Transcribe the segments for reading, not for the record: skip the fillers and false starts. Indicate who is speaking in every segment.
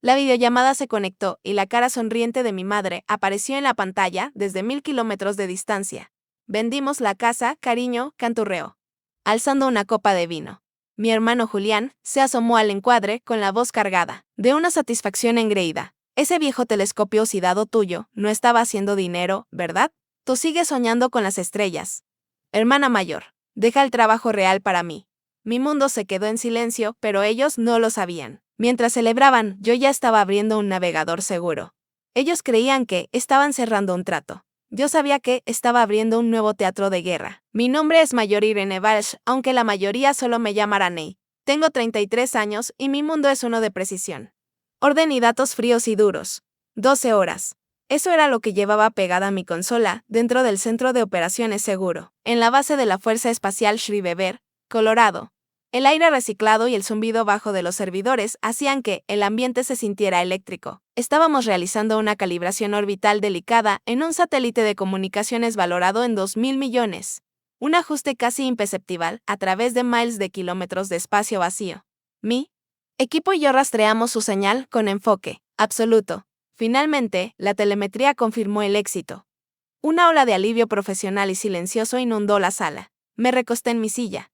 Speaker 1: La videollamada se conectó y la cara sonriente de mi madre apareció en la pantalla desde 1000 kilómetros de distancia. Vendimos la casa, cariño, canturreó, alzando una copa de vino. Mi hermano Julián se asomó al encuadre con la voz cargada de una satisfacción engreída. Ese viejo telescopio oxidado tuyo no estaba haciendo dinero, ¿verdad? Tú sigues soñando con las estrellas. Hermana mayor, deja el trabajo real para mí. Mi mundo se quedó en silencio, pero ellos no lo sabían. Mientras celebraban, yo ya estaba abriendo un navegador seguro. Ellos creían que estaban cerrando un trato. Yo sabía que estaba abriendo un nuevo teatro de guerra. Mi nombre es Mayor Irene Walsh, aunque la mayoría solo me llamará Ney. Tengo 33 años y mi mundo es uno de precisión. Orden y datos fríos y duros. 12 horas. Eso era lo que llevaba pegada a mi consola, dentro del centro de operaciones seguro, en la base de la Fuerza Espacial Schriever, Colorado. El aire reciclado y el zumbido bajo de los servidores hacían que el ambiente se sintiera eléctrico. Estábamos realizando una calibración orbital delicada en un satélite de comunicaciones valorado en 2.000 millones. Un ajuste casi imperceptible a través de miles de kilómetros de espacio vacío. Mi equipo y yo rastreamos su señal con enfoque absoluto. Finalmente, la telemetría confirmó el éxito. Una ola de alivio profesional y silencioso inundó la sala. Me recosté en mi silla,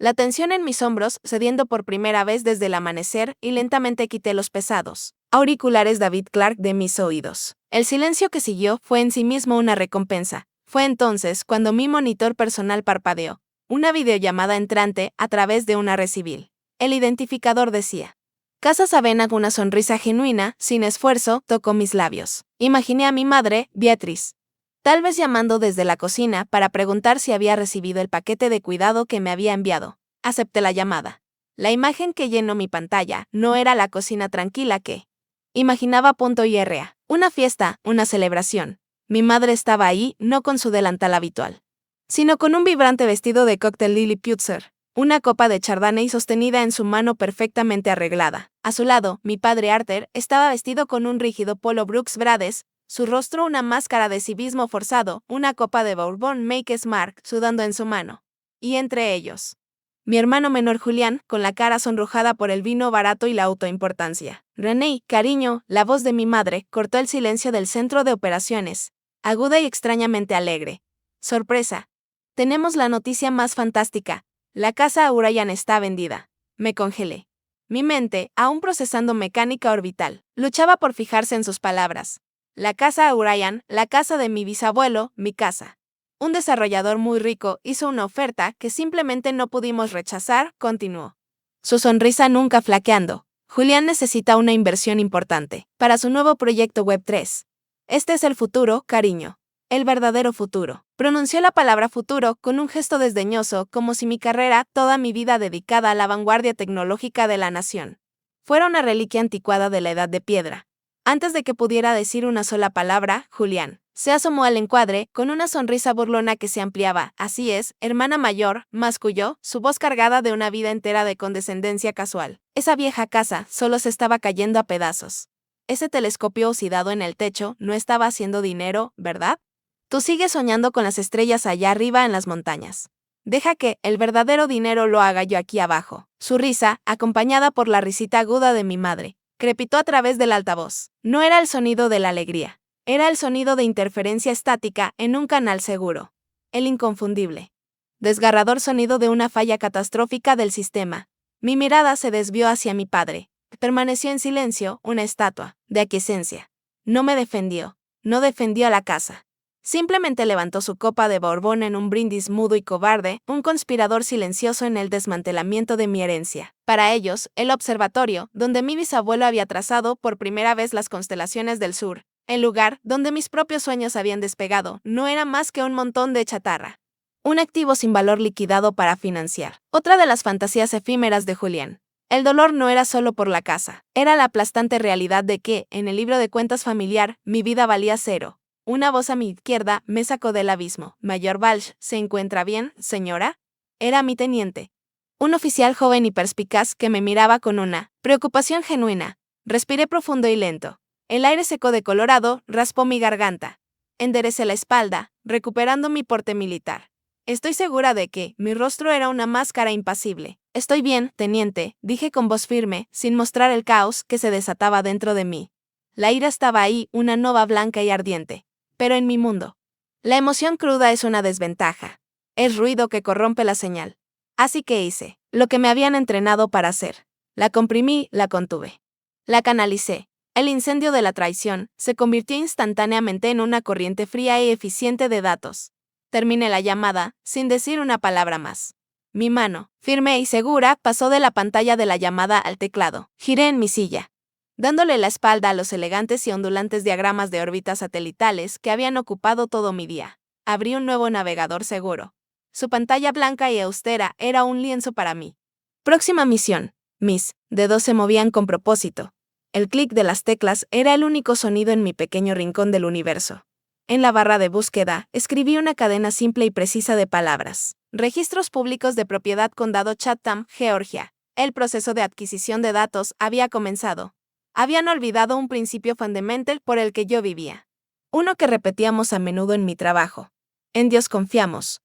Speaker 1: la tensión en mis hombros cediendo por primera vez desde el amanecer, y lentamente quité los pesados auriculares David Clark de mis oídos. El silencio que siguió fue en sí mismo una recompensa. Fue entonces cuando mi monitor personal parpadeó. Una videollamada entrante a través de una red civil. El identificador decía: Casas Avena. Una sonrisa genuina, sin esfuerzo, tocó mis labios. Imaginé a mi madre, Beatriz, tal vez llamando desde la cocina para preguntar si había recibido el paquete de cuidado que me había enviado. Acepté la llamada. La imagen que llenó mi pantalla no era la cocina tranquila que imaginaba. .ira. Una fiesta, una celebración. Mi madre estaba ahí, no con su delantal habitual, sino con un vibrante vestido de cóctel Lilliputzer, una copa de chardonnay sostenida en su mano perfectamente arreglada. A su lado, mi padre Arthur estaba vestido con un rígido polo Brooks Brothers, su rostro una máscara de civismo forzado, una copa de Bourbon Maker's Mark sudando en su mano. Y entre ellos, mi hermano menor Julián, con la cara sonrojada por el vino barato y la autoimportancia. René, cariño, la voz de mi madre, cortó el silencio del centro de operaciones, aguda y extrañamente alegre. Sorpresa. Tenemos la noticia más fantástica. La casa Urayan está vendida. Me congelé. Mi mente, aún procesando mecánica orbital, luchaba por fijarse en sus palabras. La casa Urayan, la casa de mi bisabuelo, mi casa. Un desarrollador muy rico hizo una oferta que simplemente no pudimos rechazar, continuó. Su sonrisa nunca flaqueando. Julián necesita una inversión importante para su nuevo proyecto Web3. Este es el futuro, cariño. El verdadero futuro. Pronunció la palabra futuro con un gesto desdeñoso, como si mi carrera, toda mi vida dedicada a la vanguardia tecnológica de la nación, fuera una reliquia anticuada de la edad de piedra. Antes de que pudiera decir una sola palabra, Julián se asomó al encuadre con una sonrisa burlona que se ampliaba. Así es, hermana mayor, masculló, su voz cargada de una vida entera de condescendencia casual. Esa vieja casa solo se estaba cayendo a pedazos. Ese telescopio oxidado en el techo no estaba haciendo dinero, ¿verdad? Tú sigues soñando con las estrellas allá arriba en las montañas. Deja que el verdadero dinero lo haga yo aquí abajo. Su risa, acompañada por la risita aguda de mi madre, crepitó a través del altavoz. No era el sonido de la alegría. Era el sonido de interferencia estática en un canal seguro. El inconfundible, desgarrador sonido de una falla catastrófica del sistema. Mi mirada se desvió hacia mi padre. Permaneció en silencio, una estatua de aquiescencia. No me defendió. No defendió a la casa. Simplemente levantó su copa de Borbón en un brindis mudo y cobarde, un conspirador silencioso en el desmantelamiento de mi herencia. Para ellos, el observatorio, donde mi bisabuelo había trazado por primera vez las constelaciones del sur, el lugar donde mis propios sueños habían despegado, no era más que un montón de chatarra. Un activo sin valor liquidado para financiar otra de las fantasías efímeras de Julián. El dolor no era solo por la casa, era la aplastante realidad de que, en el libro de cuentas familiar, mi vida valía cero. Una voz a mi izquierda me sacó del abismo. Mayor Walsh, ¿se encuentra bien, señora? Era mi teniente. Un oficial joven y perspicaz que me miraba con una preocupación genuina. Respiré profundo y lento. El aire seco de Colorado raspó mi garganta. Enderecé la espalda, recuperando mi porte militar. Estoy segura de que mi rostro era una máscara impasible. Estoy bien, teniente, dije con voz firme, sin mostrar el caos que se desataba dentro de mí. La ira estaba ahí, una nova blanca y ardiente. Pero en mi mundo, la emoción cruda es una desventaja. Es ruido que corrompe la señal. Así que hice lo que me habían entrenado para hacer. La comprimí, la contuve. La canalicé. El incendio de la traición se convirtió instantáneamente en una corriente fría y eficiente de datos. Terminé la llamada, sin decir una palabra más. Mi mano, firme y segura, pasó de la pantalla de la llamada al teclado. Giré en mi silla, dándole la espalda a los elegantes y ondulantes diagramas de órbitas satelitales que habían ocupado todo mi día. Abrí un nuevo navegador seguro. Su pantalla blanca y austera era un lienzo para mí. Próxima misión. Mis dedos se movían con propósito. El clic de las teclas era el único sonido en mi pequeño rincón del universo. En la barra de búsqueda, escribí una cadena simple y precisa de palabras. Registros públicos de propiedad Condado Chatham, Georgia. El proceso de adquisición de datos había comenzado. Habían olvidado un principio fundamental por el que yo vivía. Uno que repetíamos a menudo en mi trabajo. En Dios confiamos.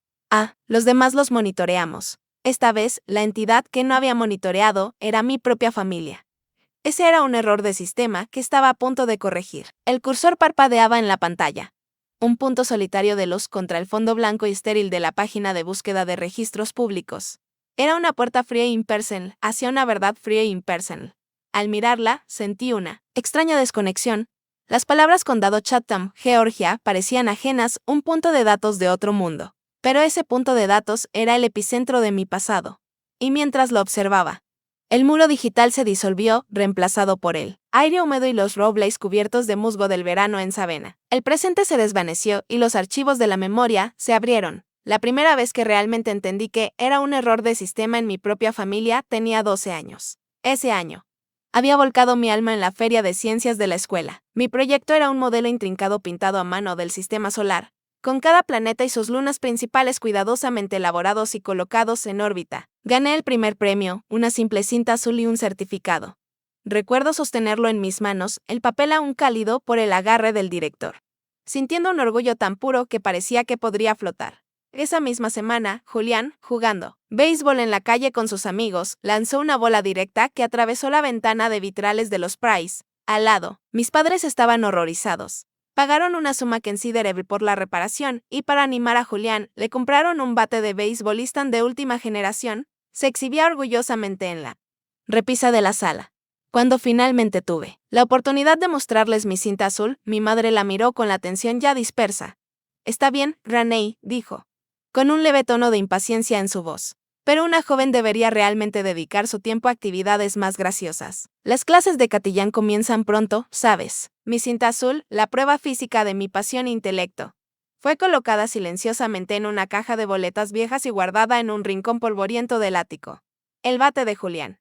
Speaker 1: Los demás los monitoreamos. Esta vez, la entidad que no había monitoreado era mi propia familia. Ese era un error de sistema que estaba a punto de corregir. El cursor parpadeaba en la pantalla. Un punto solitario de luz contra el fondo blanco y estéril de la página de búsqueda de registros públicos. Era una puerta fría e impersonal hacia una verdad fría e impersonal. Al mirarla, sentí una extraña desconexión. Las palabras Condado Chatham, Georgia, parecían ajenas, un punto de datos de otro mundo. Pero ese punto de datos era el epicentro de mi pasado. Y mientras lo observaba, el muro digital se disolvió, reemplazado por el aire húmedo y los robles cubiertos de musgo del verano en Savannah. El presente se desvaneció y los archivos de la memoria se abrieron. La primera vez que realmente entendí que era un error de sistema en mi propia familia tenía 12 años. Ese año, había volcado mi alma en la feria de ciencias de la escuela. Mi proyecto era un modelo intrincado pintado a mano del sistema solar, con cada planeta y sus lunas principales cuidadosamente elaborados y colocados en órbita. Gané el primer premio, una simple cinta azul y un certificado. Recuerdo sostenerlo en mis manos, el papel aún cálido por el agarre del director, sintiendo un orgullo tan puro que parecía que podría flotar. Esa misma semana, Julián, jugando béisbol en la calle con sus amigos, lanzó una bola directa que atravesó la ventana de vitrales de los Price. Al lado, mis padres estaban horrorizados. Pagaron una suma considerable por la reparación, y para animar a Julián, le compraron un bate de beisbolista de última generación. Se exhibía orgullosamente en la repisa de la sala. Cuando finalmente tuve la oportunidad de mostrarles mi cinta azul, mi madre la miró con la atención ya dispersa. «Está bien, Raney», dijo, con un leve tono de impaciencia en su voz. Pero una joven debería realmente dedicar su tiempo a actividades más graciosas. Las clases de Catillán comienzan pronto, ¿sabes? Mi cinta azul, la prueba física de mi pasión e intelecto, fue colocada silenciosamente en una caja de boletas viejas y guardada en un rincón polvoriento del ático. El bate de Julián.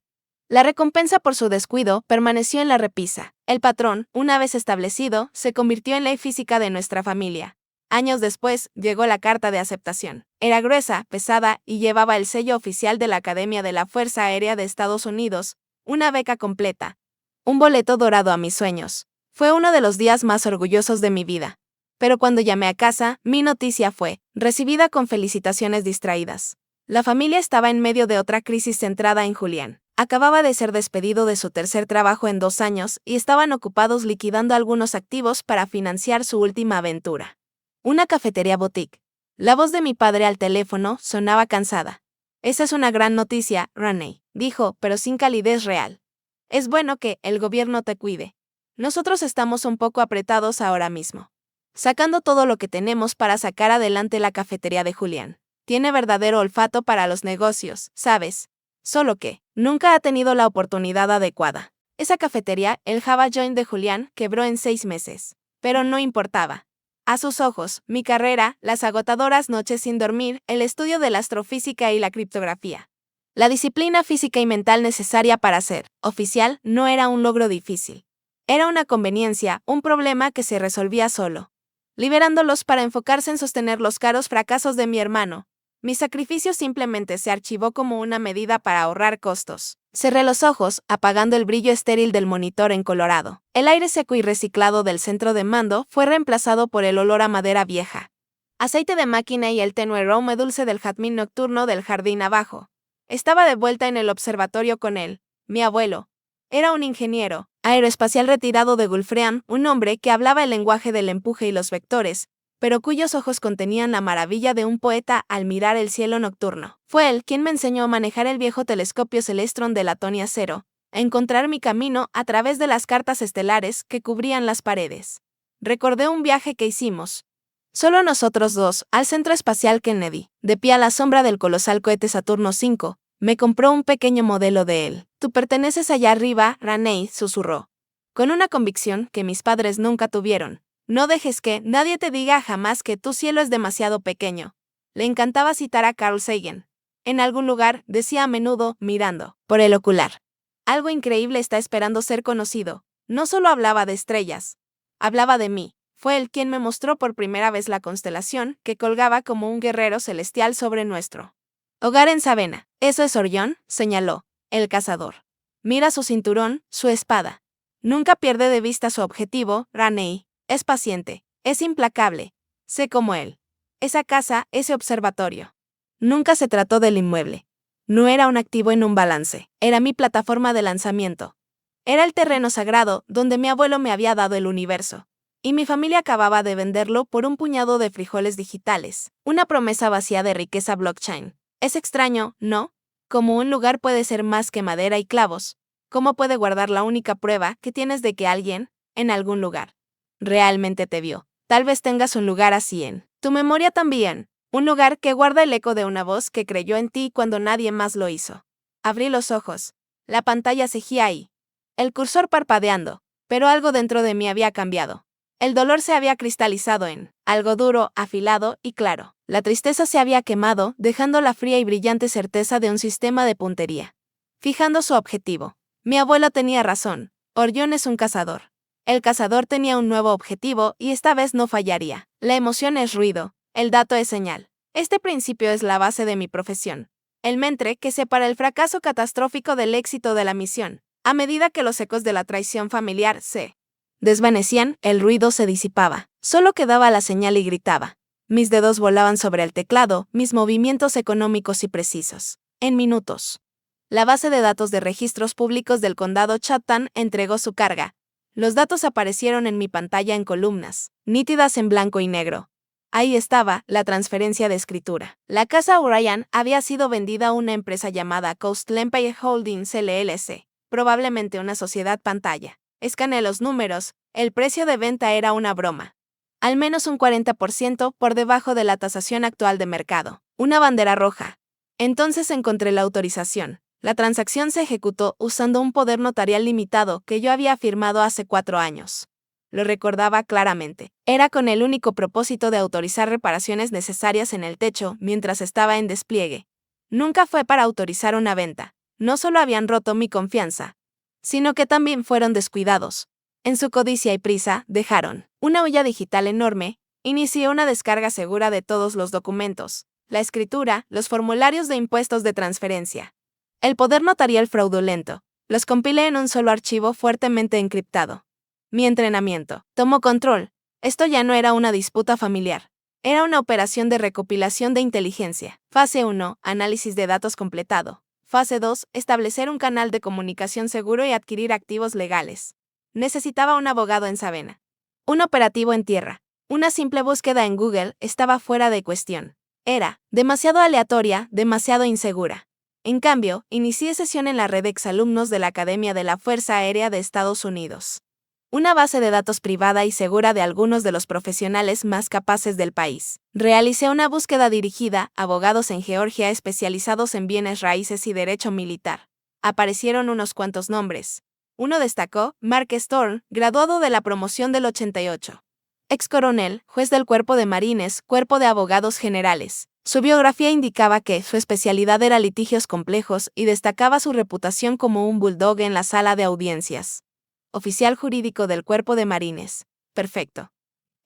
Speaker 1: La recompensa por su descuido permaneció en la repisa. El patrón, una vez establecido, se convirtió en ley física de nuestra familia. Años después, llegó la carta de aceptación. Era gruesa, pesada y llevaba el sello oficial de la Academia de la Fuerza Aérea de Estados Unidos, una beca completa, un boleto dorado a mis sueños. Fue uno de los días más orgullosos de mi vida. Pero cuando llamé a casa, mi noticia fue recibida con felicitaciones distraídas. La familia estaba en medio de otra crisis centrada en Julián. Acababa de ser despedido de su tercer trabajo en 2 años y estaban ocupados liquidando algunos activos para financiar su última aventura. Una cafetería boutique. La voz de mi padre al teléfono sonaba cansada. «Esa es una gran noticia, Raney», dijo, pero sin calidez real. «Es bueno que el gobierno te cuide. Nosotros estamos un poco apretados ahora mismo, sacando todo lo que tenemos para sacar adelante la cafetería de Julián. Tiene verdadero olfato para los negocios, ¿sabes? Solo que nunca ha tenido la oportunidad adecuada. Esa cafetería, el Java Joint de Julián, quebró en 6 meses. Pero no importaba. A sus ojos, mi carrera, las agotadoras noches sin dormir, el estudio de la astrofísica y la criptografía. La disciplina física y mental necesaria para ser oficial no era un logro difícil. Era una conveniencia, un problema que se resolvía solo, liberándolos para enfocarse en sostener los caros fracasos de mi hermano. Mi sacrificio simplemente se archivó como una medida para ahorrar costos. Cerré los ojos, apagando el brillo estéril del monitor encolorado. El aire seco y reciclado del centro de mando fue reemplazado por el olor a madera vieja. aceite de máquina y el tenue aroma dulce del jazmín nocturno del jardín abajo. Estaba de vuelta en el observatorio con él, mi abuelo. Era un ingeniero aeroespacial retirado de Gulfstream, un hombre que hablaba el lenguaje del empuje y los vectores, pero cuyos ojos contenían la maravilla de un poeta al mirar el cielo nocturno. Fue él quien me enseñó a manejar el viejo telescopio Celestron de Latonia 0, a encontrar mi camino a través de las cartas estelares que cubrían las paredes. Recordé un viaje que hicimos, solo nosotros dos, al Centro Espacial Kennedy. De pie a la sombra del colosal cohete Saturno V, me compró un pequeño modelo de él. Tú perteneces allá arriba, Raney, susurró, con una convicción que mis padres nunca tuvieron. No dejes que nadie te diga jamás que tu cielo es demasiado pequeño. Le encantaba citar a Carl Sagan. En algún lugar, decía a menudo, mirando por el ocular. Algo increíble está esperando ser conocido. No solo hablaba de estrellas, hablaba de mí. Fue él quien me mostró por primera vez la constelación que colgaba como un guerrero celestial sobre nuestro hogar en Savannah. Eso es Orión, señaló, el cazador. Mira su cinturón, su espada. Nunca pierde de vista su objetivo, Raney. Es paciente, es implacable. Sé como él. Esa casa, ese observatorio. Nunca se trató del inmueble. No era un activo en un balance, era mi plataforma de lanzamiento. Era el terreno sagrado donde mi abuelo me había dado el universo. Y mi familia acababa de venderlo por un puñado de frijoles digitales, una promesa vacía de riqueza blockchain. Es extraño, ¿no? Como un lugar puede ser más que madera y clavos. ¿Cómo puede guardar la única prueba que tienes de que alguien, en algún lugar, realmente te vio? Tal vez tengas un lugar así en tu memoria también, un lugar que guarda el eco de una voz que creyó en ti cuando nadie más lo hizo. Abrí los ojos. La pantalla seguía ahí, el cursor parpadeando, pero algo dentro de mí había cambiado. El dolor se había cristalizado en algo duro, afilado y claro. La tristeza se había quemado, dejando la fría y brillante certeza de un sistema de puntería. Fijando su objetivo. Mi abuelo tenía razón. Orión es un cazador. El cazador tenía un nuevo objetivo y esta vez no fallaría. La emoción es ruido, el dato es señal. Este principio es la base de mi profesión. El mentre que separa el fracaso catastrófico del éxito de la misión. A medida que los ecos de la traición familiar se desvanecían, el ruido se disipaba. Solo quedaba la señal y gritaba. Mis dedos volaban sobre el teclado, mis movimientos económicos y precisos. En minutos. La base de datos de registros públicos del condado Chatham entregó su carga. Los datos aparecieron en mi pantalla en columnas, nítidas en blanco y negro. Ahí estaba, la transferencia de escritura. La casa O'Ryan había sido vendida a una empresa llamada Coast Empire Holdings LLC, probablemente una sociedad pantalla. Escaneé los números, el precio de venta era una broma. Al menos un 40% por debajo de la tasación actual de mercado. Una bandera roja. Entonces encontré la autorización. La transacción se ejecutó usando un poder notarial limitado que yo había firmado hace 4 años. Lo recordaba claramente. Era con el único propósito de autorizar reparaciones necesarias en el techo mientras estaba en despliegue. Nunca fue para autorizar una venta. No solo habían roto mi confianza, sino que también fueron descuidados. En su codicia y prisa, dejaron una huella digital enorme. Inicié una descarga segura de todos los documentos, la escritura, los formularios de impuestos de transferencia. El poder notarial fraudulento. Los compilé en un solo archivo fuertemente encriptado. Mi entrenamiento tomó control. Esto ya no era una disputa familiar. Era una operación de recopilación de inteligencia. Fase 1, análisis de datos completado. Fase 2, establecer un canal de comunicación seguro y adquirir activos legales. Necesitaba un abogado en Savannah. Un operativo en tierra. Una simple búsqueda en Google estaba fuera de cuestión. Era demasiado aleatoria, demasiado insegura. En cambio, inicié sesión en la red exalumnos de la Academia de la Fuerza Aérea de Estados Unidos. Una base de datos privada y segura de algunos de los profesionales más capaces del país. Realicé una búsqueda dirigida a abogados en Georgia especializados en bienes raíces y derecho militar. Aparecieron unos cuantos nombres. Uno destacó, Mark Storm, graduado de la promoción del 88. Ex coronel, juez del Cuerpo de Marines, Cuerpo de Abogados Generales. Su biografía indicaba que su especialidad era litigios complejos y destacaba su reputación como un bulldog en la sala de audiencias. Oficial jurídico del Cuerpo de Marines. Perfecto.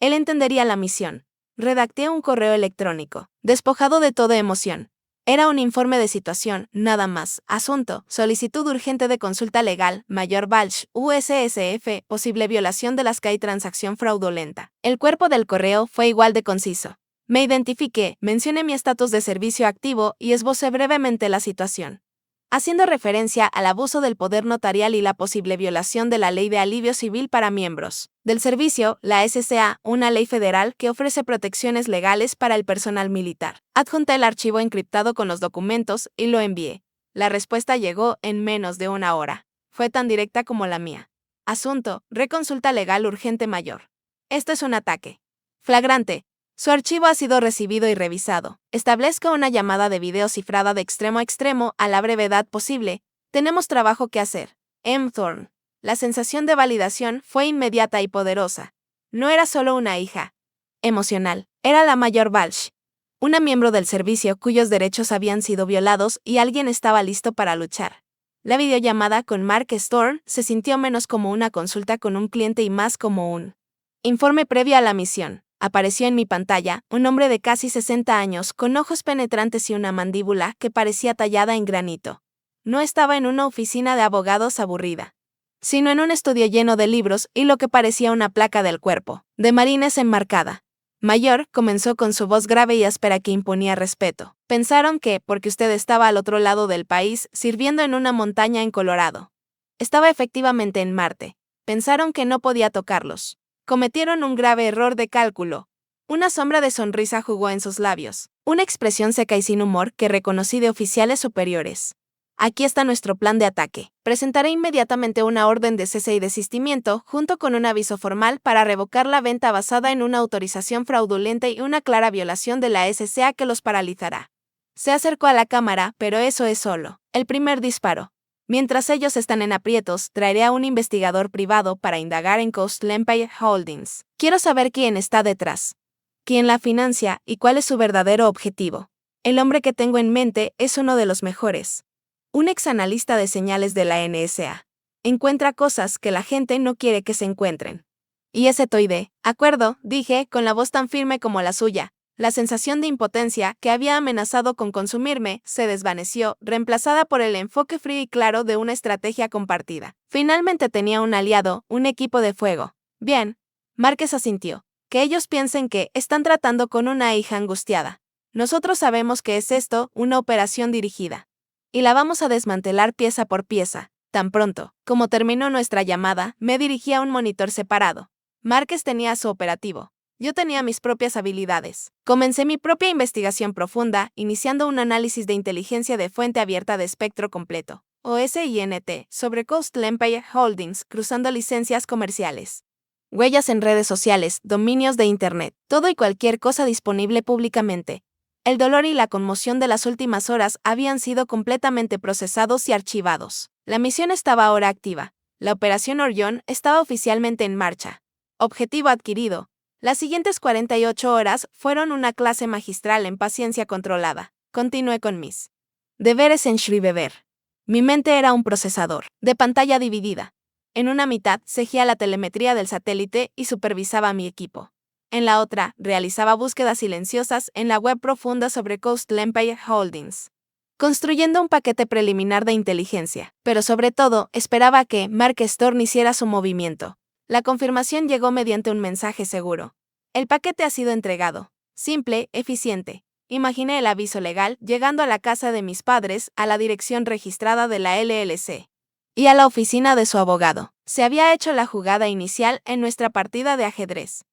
Speaker 1: Él entendería la misión. Redacté un correo electrónico, despojado de toda emoción. Era un informe de situación, nada más. Asunto, solicitud urgente de consulta legal, Mayor Balch, USSF, posible violación de las CAI transacción fraudulenta. El cuerpo del correo fue igual de conciso. Me identifiqué, mencioné mi estatus de servicio activo y esbocé brevemente la situación, haciendo referencia al abuso del poder notarial y la posible violación de la Ley de Alivio Civil para miembros del servicio, la SCA, una ley federal que ofrece protecciones legales para el personal militar. Adjunté el archivo encriptado con los documentos y lo envié. La respuesta llegó en menos de una hora. Fue tan directa como la mía. Asunto: reconsulta legal urgente mayor. Esto es un ataque flagrante. Su archivo ha sido recibido y revisado. Establezca una llamada de video cifrada de extremo a extremo a la brevedad posible. Tenemos trabajo que hacer. M. Thorne. La sensación de validación fue inmediata y poderosa. No era solo una hija emocional, era la mayor Walsh, una miembro del servicio cuyos derechos habían sido violados y alguien estaba listo para luchar. La videollamada con Mark Thorne se sintió menos como una consulta con un cliente y más como un informe previo a la misión. Apareció en mi pantalla un hombre de casi 60 años con ojos penetrantes y una mandíbula que parecía tallada en granito. No estaba en una oficina de abogados aburrida, sino en un estudio lleno de libros y lo que parecía una placa del cuerpo de marines enmarcada. Mayor comenzó con su voz grave y áspera que imponía respeto. Pensaron que, porque usted estaba al otro lado del país, sirviendo en una montaña en Colorado, estaba efectivamente en Marte. Pensaron que no podía tocarlos. Cometieron un grave error de cálculo. Una sombra de sonrisa jugó en sus labios, una expresión seca y sin humor que reconocí de oficiales superiores. Aquí está nuestro plan de ataque. Presentaré inmediatamente una orden de cese y desistimiento, junto con un aviso formal para revocar la venta basada en una autorización fraudulenta y una clara violación de la SCA que los paralizará. Se acercó a la cámara, pero eso es solo el primer disparo. Mientras ellos están en aprietos, traeré a un investigador privado para indagar en Coastal Empire Holdings. Quiero saber quién está detrás, quién la financia y cuál es su verdadero objetivo. El hombre que tengo en mente es uno de los mejores. Un exanalista de señales de la NSA. Encuentra cosas que la gente no quiere que se encuentren. Y ese toide, acuerdo, dije, con la voz tan firme como la suya. La sensación de impotencia que había amenazado con consumirme se desvaneció, reemplazada por el enfoque frío y claro de una estrategia compartida. Finalmente tenía un aliado, un equipo de fuego. Bien. Márquez asintió. Que ellos piensen que están tratando con una hija angustiada. Nosotros sabemos que es esto, una operación dirigida. Y la vamos a desmantelar pieza por pieza. Tan pronto como terminó nuestra llamada, me dirigí a un monitor separado. Márquez tenía su operativo. Yo tenía mis propias habilidades. Comencé mi propia investigación profunda, iniciando un análisis de inteligencia de fuente abierta de espectro completo, OSINT, sobre Coastal Empire Holdings, cruzando licencias comerciales, huellas en redes sociales, dominios de Internet, todo y cualquier cosa disponible públicamente. El dolor y la conmoción de las últimas horas habían sido completamente procesados y archivados. La misión estaba ahora activa. La Operación Orión estaba oficialmente en marcha. Objetivo adquirido. Las siguientes 48 horas fueron una clase magistral en paciencia controlada. Continué con mis deberes en Shrivever. Mi mente era un procesador de pantalla dividida. En una mitad seguía la telemetría del satélite y supervisaba mi equipo. En la otra, realizaba búsquedas silenciosas en la web profunda sobre Coastal Empire Holdings, construyendo un paquete preliminar de inteligencia, pero sobre todo, esperaba que Mark Thorne hiciera su movimiento. La confirmación llegó mediante un mensaje seguro. El paquete ha sido entregado. Simple, eficiente. Imaginé el aviso legal llegando a la casa de mis padres, a la dirección registrada de la LLC y a la oficina de su abogado. Se había hecho la jugada inicial en nuestra partida de ajedrez.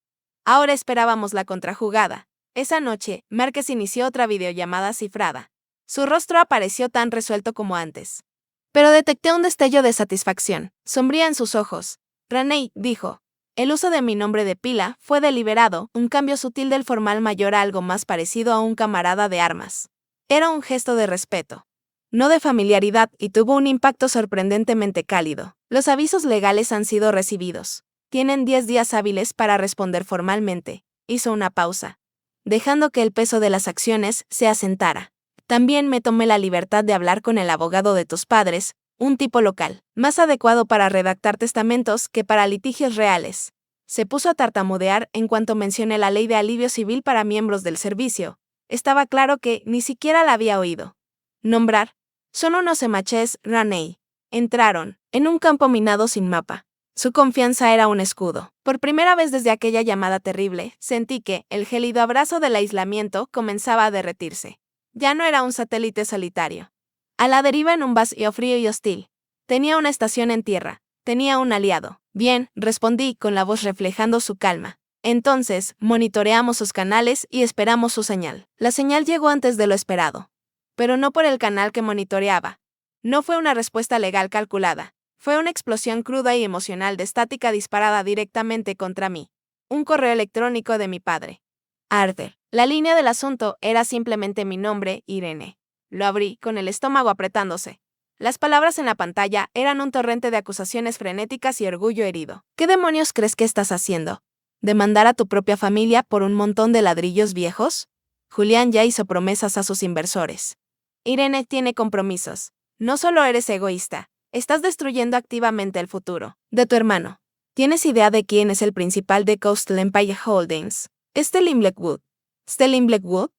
Speaker 1: Ahora esperábamos la contrajugada. Esa noche, Márquez inició otra videollamada cifrada. Su rostro apareció tan resuelto como antes. Pero detecté un destello de satisfacción, sombría en sus ojos. Raney, dijo. El uso de mi nombre de pila fue deliberado, un cambio sutil del formal mayor a algo más parecido a un camarada de armas. Era un gesto de respeto, no de familiaridad, y tuvo un impacto sorprendentemente cálido. Los avisos legales han sido recibidos. Tienen 10 días hábiles para responder formalmente. Hizo una pausa, dejando que el peso de las acciones se asentara. También me tomé la libertad de hablar con el abogado de tus padres, un tipo local, más adecuado para redactar testamentos que para litigios reales. Se puso a tartamudear en cuanto mencioné la ley de alivio civil para miembros del servicio. Estaba claro que ni siquiera la había oído nombrar. Son unos emaches, Raney. Entraron en un campo minado sin mapa. Su confianza era un escudo. Por primera vez desde aquella llamada terrible, sentí que el gélido abrazo del aislamiento comenzaba a derretirse. Ya no era un satélite solitario. A la deriva en un vacío frío y hostil. Tenía una estación en tierra. Tenía un aliado. Bien, respondí con la voz reflejando su calma. Entonces, monitoreamos sus canales y esperamos su señal. La señal llegó antes de lo esperado. Pero no por el canal que monitoreaba. No fue una respuesta legal calculada. Fue una explosión cruda y emocional de estática disparada directamente contra mí. Un correo electrónico de mi padre. Arthur. La línea del asunto era simplemente mi nombre, Irene. Lo abrí, con el estómago apretándose. Las palabras en la pantalla eran un torrente de acusaciones frenéticas y orgullo herido. ¿Qué demonios crees que estás haciendo? ¿Demandar a tu propia familia por un montón de ladrillos viejos? Julián ya hizo promesas a sus inversores. Irene tiene compromisos. No solo eres egoísta, estás destruyendo activamente el futuro de tu hermano. ¿Tienes idea de quién es el principal de Coastal Empire Holdings? Sterling Blackwood. ¿Sterling Blackwood?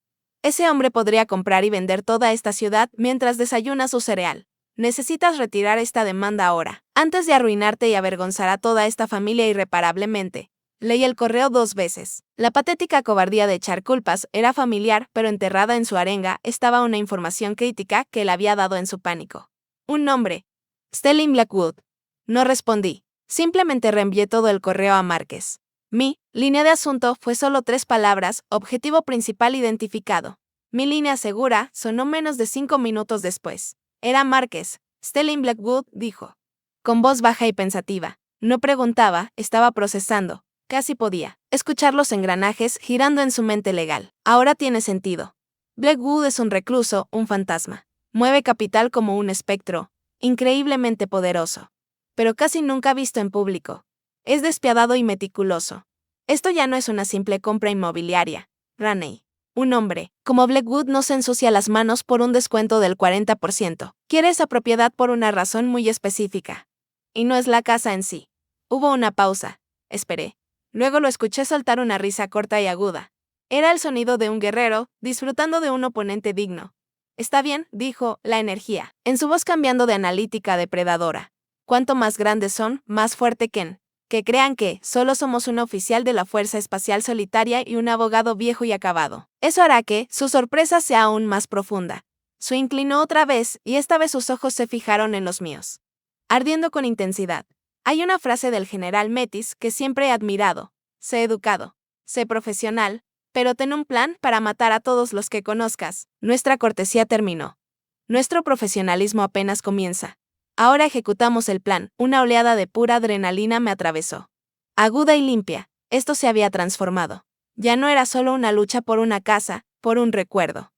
Speaker 1: Ese hombre podría comprar y vender toda esta ciudad mientras desayuna su cereal. Necesitas retirar esta demanda ahora, antes de arruinarte y avergonzar a toda esta familia irreparablemente. Leí el correo 2 veces. La patética cobardía de echar culpas era familiar, pero enterrada en su arenga estaba una información crítica que él había dado en su pánico. Un nombre. Sterling Blackwood. No respondí. Simplemente reenvié todo el correo a Márquez. Mi línea de asunto fue solo 3 palabras, objetivo principal identificado. Mi línea segura sonó menos de 5 minutos después. Era Márquez. Sterling Blackwood dijo. Con voz baja y pensativa. No preguntaba, estaba procesando. Casi podía escuchar los engranajes girando en su mente legal. Ahora tiene sentido. Blackwood es un recluso, un fantasma. Mueve capital como un espectro, increíblemente poderoso. Pero casi nunca visto en público. Es despiadado y meticuloso. Esto ya no es una simple compra inmobiliaria. Raney. Un hombre, como Blackwood, no se ensucia las manos por un descuento del 40%. Quiere esa propiedad por una razón muy específica. Y no es la casa en sí. Hubo una pausa. Esperé. Luego lo escuché soltar una risa corta y aguda. Era el sonido de un guerrero, disfrutando de un oponente digno. Está bien, dijo, la energía, en su voz cambiando de analítica a depredadora. Cuanto más grandes son, más fuerte que crean que solo somos un oficial de la Fuerza Espacial Solitaria y un abogado viejo y acabado. Eso hará que su sorpresa sea aún más profunda. Se inclinó otra vez y esta vez sus ojos se fijaron en los míos. Ardiendo con intensidad. Hay una frase del general Metis que siempre he admirado. Sé educado, sé profesional, pero ten un plan para matar a todos los que conozcas. Nuestra cortesía terminó. Nuestro profesionalismo apenas comienza. Ahora ejecutamos el plan. Una oleada de pura adrenalina me atravesó. Aguda y limpia, esto se había transformado. Ya no era solo una lucha por una casa, por un recuerdo.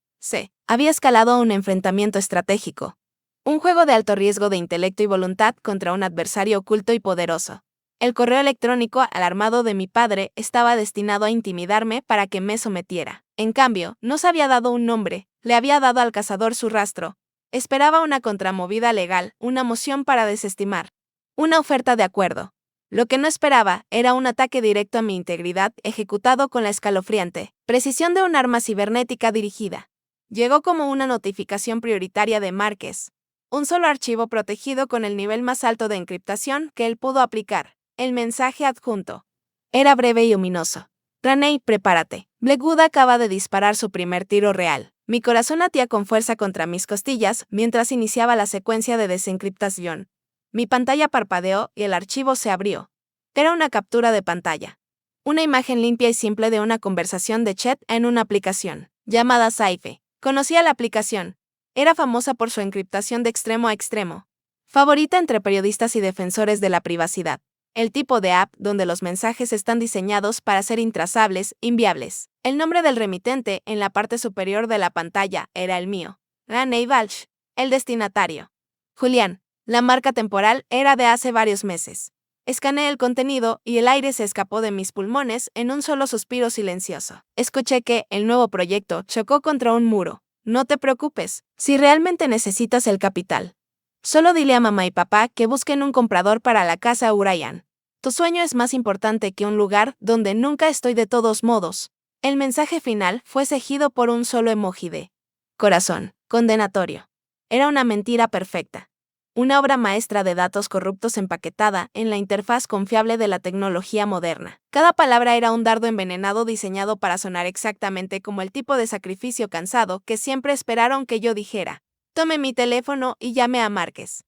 Speaker 1: Había escalado a un enfrentamiento estratégico. Un juego de alto riesgo de intelecto y voluntad contra un adversario oculto y poderoso. El correo electrónico alarmado de mi padre estaba destinado a intimidarme para que me sometiera. En cambio, no se había dado un nombre, le había dado al cazador su rastro. Esperaba una contramovida legal, una moción para desestimar. Una oferta de acuerdo. Lo que no esperaba era un ataque directo a mi integridad ejecutado con la escalofriante precisión de un arma cibernética dirigida. Llegó como una notificación prioritaria de Márquez. Un solo archivo protegido con el nivel más alto de encriptación que él pudo aplicar. El mensaje adjunto. Era breve y ominoso. Raney, prepárate. Blackwood acaba de disparar su primer tiro real. Mi corazón latía con fuerza contra mis costillas mientras iniciaba la secuencia de desencriptación. Mi pantalla parpadeó y el archivo se abrió. Era una captura de pantalla. Una imagen limpia y simple de una conversación de chat en una aplicación llamada Saife. Conocía la aplicación. Era famosa por su encriptación de extremo a extremo. Favorita entre periodistas y defensores de la privacidad. El tipo de app donde los mensajes están diseñados para ser intrazables, inviables. El nombre del remitente en la parte superior de la pantalla era el mío. Raney Balch, el destinatario. Julián, la marca temporal era de hace varios meses. Escaneé el contenido y el aire se escapó de mis pulmones en un solo suspiro silencioso. Escuché que el nuevo proyecto chocó contra un muro. No te preocupes, si realmente necesitas el capital. Solo dile a mamá y papá que busquen un comprador para la casa Urayan. Tu sueño es más importante que un lugar donde nunca estoy de todos modos. El mensaje final fue seguido por un solo emoji de corazón, condenatorio. Era una mentira perfecta. una obra maestra de datos corruptos empaquetada en la interfaz confiable de la tecnología moderna. Cada palabra era un dardo envenenado diseñado para sonar exactamente como el tipo de sacrificio cansado que siempre esperaron que yo dijera. Tomé mi teléfono y llamé a Márquez.